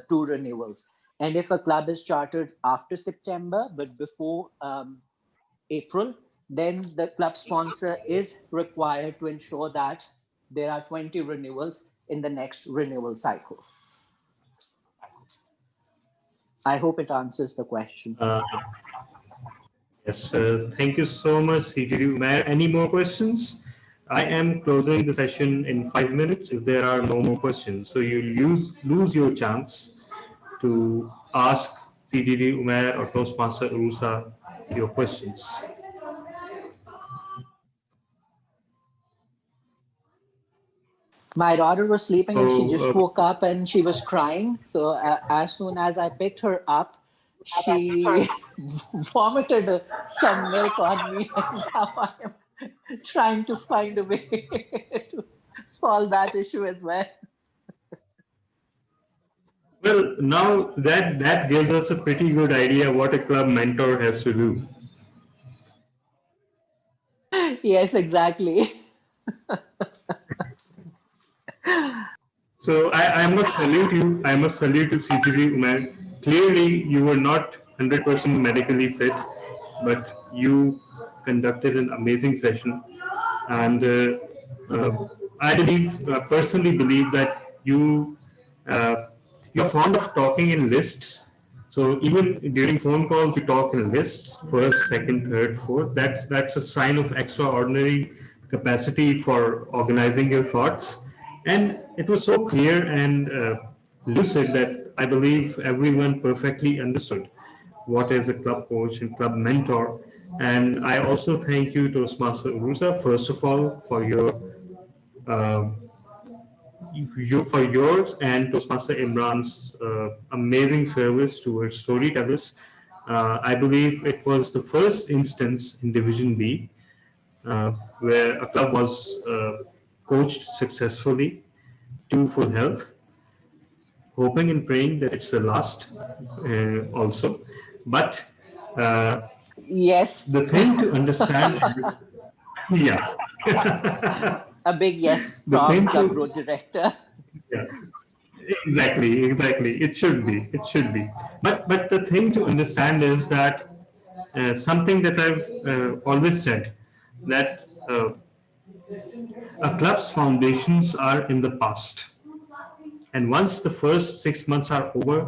two renewals. And if a club is chartered after September, but before April, then the club sponsor is required to ensure that there are 20 renewals in the next renewal cycle. I hope it answers the question. Yes, thank you so much, CTD Umair. Any more questions? I am closing the session in 5 minutes if there are no more questions. So you lose your chance to ask CTD Umair or Toastmaster Urusa your questions. My daughter was sleeping and she just So, woke up and she was crying. So as soon as I picked her up, she vomited some milk on me, and now I am trying to find a way to solve that issue as well. well, now that gives us a pretty good idea what a club mentor has to do. Yes, exactly. So I must salute you. I must salute you, CTV Umar. Clearly, you were not 100% medically fit, but you conducted an amazing session, and I believe, personally believe that uh, you're fond of talking in lists. So even during phone calls, you talk in lists, first, second, third, fourth. That's a sign of extraordinary capacity for organizing your thoughts. And it was so clear and lucid that I believe everyone perfectly understood what is a club coach and club mentor. And I also thank you, Toastmaster Urusa, first of all, for uh, for yours and Toastmaster Imran's amazing service towards storytellers. I believe it was the first instance in Division B where a club was coached successfully to full health, hoping and praying that it's the last also. But uh, Yes, the thing to understand, yeah, a big yes the from thing Club to, Growth Director. yeah, exactly, exactly. It should be. It should be. But the thing to understand is that something that I've always said, that a club's foundations are in the past. And once the first 6 months are over,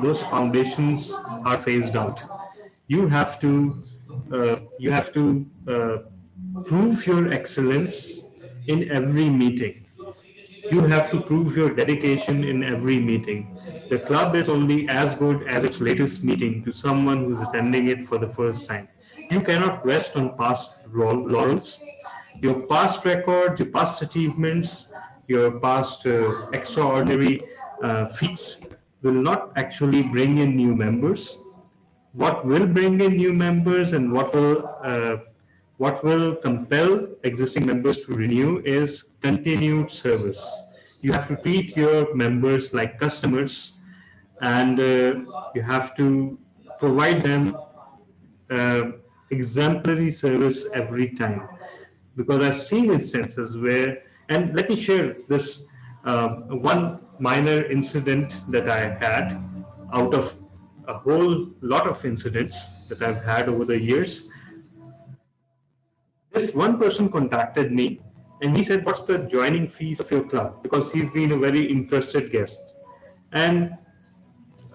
those foundations are phased out. You have to prove your excellence in every meeting. You have to prove your dedication in every meeting. The club is only as good as its latest meeting to someone who's attending it for the first time. You cannot rest on past laurels. Your past records, your past achievements, your past extraordinary feats will not actually bring in new members. What will bring in new members and what will compel existing members to renew is continued service. You have to treat your members like customers, and you have to provide them uh, exemplary service every time. Because I've seen instances where, and let me share this one minor incident that I had out of a whole lot of incidents that I've had over the years. This one person contacted me and he said, "What's the joining fees of your club?" Because he's been a very interested guest. And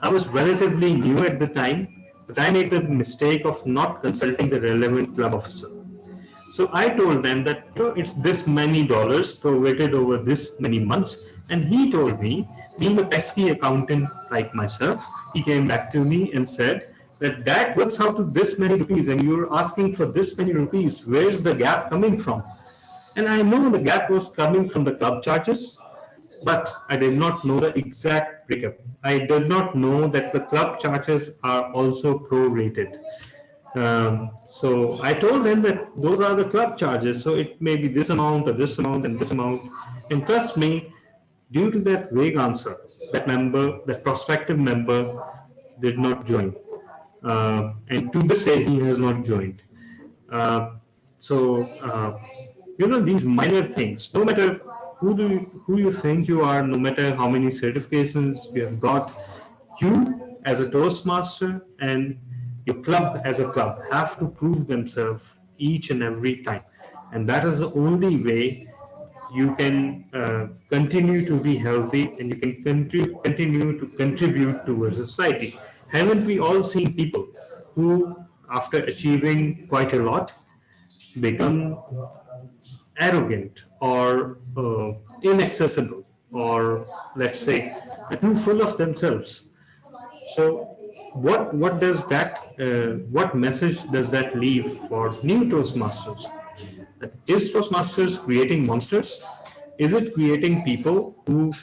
I was relatively new at the time, but I made the mistake of not consulting the relevant club officer. So I told them that, it's this many dollars prorated over this many months. And he told me, being a pesky accountant like myself, he came back to me and said that works out to this many rupees and you're asking for this many rupees. Where's the gap coming from? And I know the gap was coming from the club charges, but I did not know the exact breakup. I did not know that the club charges are also prorated. So I told him that those are the club charges, so it may be this amount or this amount and this amount. And trust me, due to that vague answer, that prospective member did not join. And to this day, he has not joined. Uh, so, these minor things, no matter who you think you are, no matter how many certifications you have got, you as a Toastmaster and your club as a club have to prove themselves each and every time. And that is the only way you can continue to be healthy and you can continue to contribute towards society. Haven't we all seen people who, after achieving quite a lot, become arrogant or inaccessible, or let's say too full of themselves? So, what does that? What message does that leave for new Toastmasters? Is Toastmasters creating monsters? Is it creating people who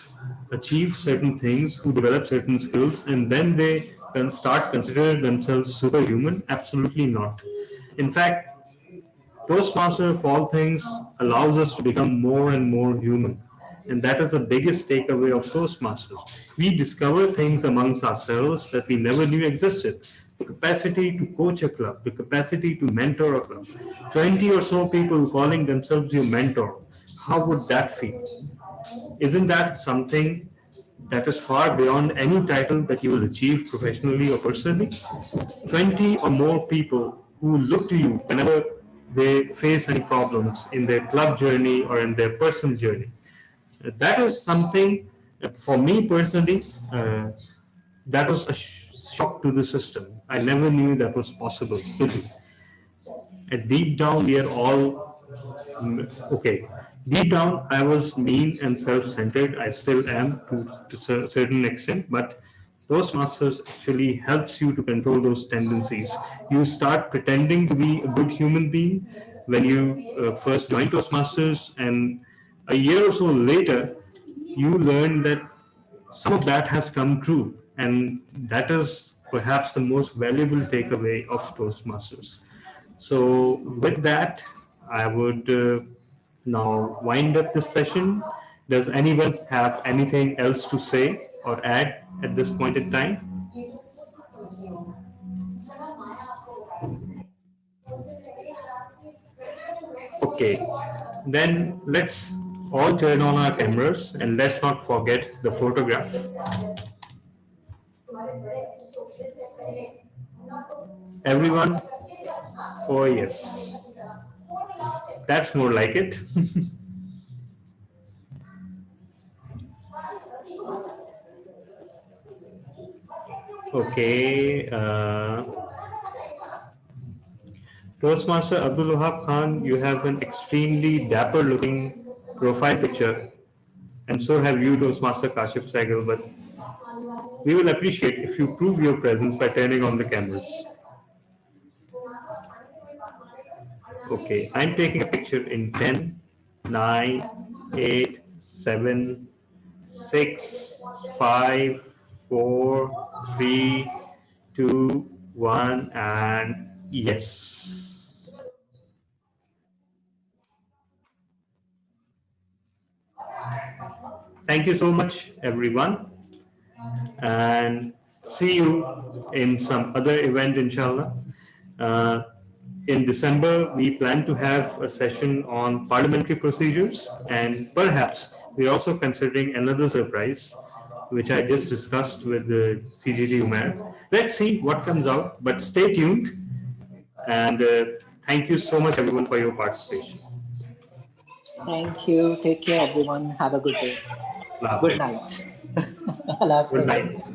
achieve certain things, who develop certain skills, and then they can start considering themselves superhuman? Absolutely not. In fact, Toastmaster of all things allows us to become more and more human. And that is the biggest takeaway of Toastmasters. We discover things amongst ourselves that we never knew existed. The capacity to coach a club, the capacity to mentor a club. 20 or so people calling themselves your mentor. How would that feel? Isn't that something that is far beyond any title that you will achieve professionally or personally? 20 or more people who look to you whenever they face any problems in their club journey or in their personal journey. That is something, for me personally, that was a shock to the system. I never knew that was possible. And deep down, we are all okay. Deep down, I was mean and self-centered. I still am to a certain extent, but Toastmasters actually helps you to control those tendencies. You start pretending to be a good human being when you first join Toastmasters, and a year or so later, you learn that some of that has come true, and that is perhaps the most valuable takeaway of Toastmasters. So, with that, I would now wind up this session. Does anyone have anything else to say or add at this point in time? Okay, then let's all turn on our cameras and let's not forget the photograph. Everyone, Oh, yes. That's more like it. Okay. Toastmaster Abdul Wahab Khan, you have an extremely dapper looking profile picture, and so have you, Toastmaster Kashif Sehgal, but we will appreciate if you prove your presence by turning on the cameras. Okay, I'm taking a picture in 10, 9, 8, 7, 6, 5, 4, 3, 2, 1, and yes. Thank you so much, everyone, and see you in some other event, inshallah. Uh, in December, we plan to have a session on parliamentary procedures, and perhaps we're also considering another surprise, which I just discussed with the CGT Umair. Let's see what comes out, but stay tuned, and thank you so much, everyone, for your participation. Thank you. Take care, everyone. Have a good day. Allah Good Hafiz. night. Allah Good Hafiz. night.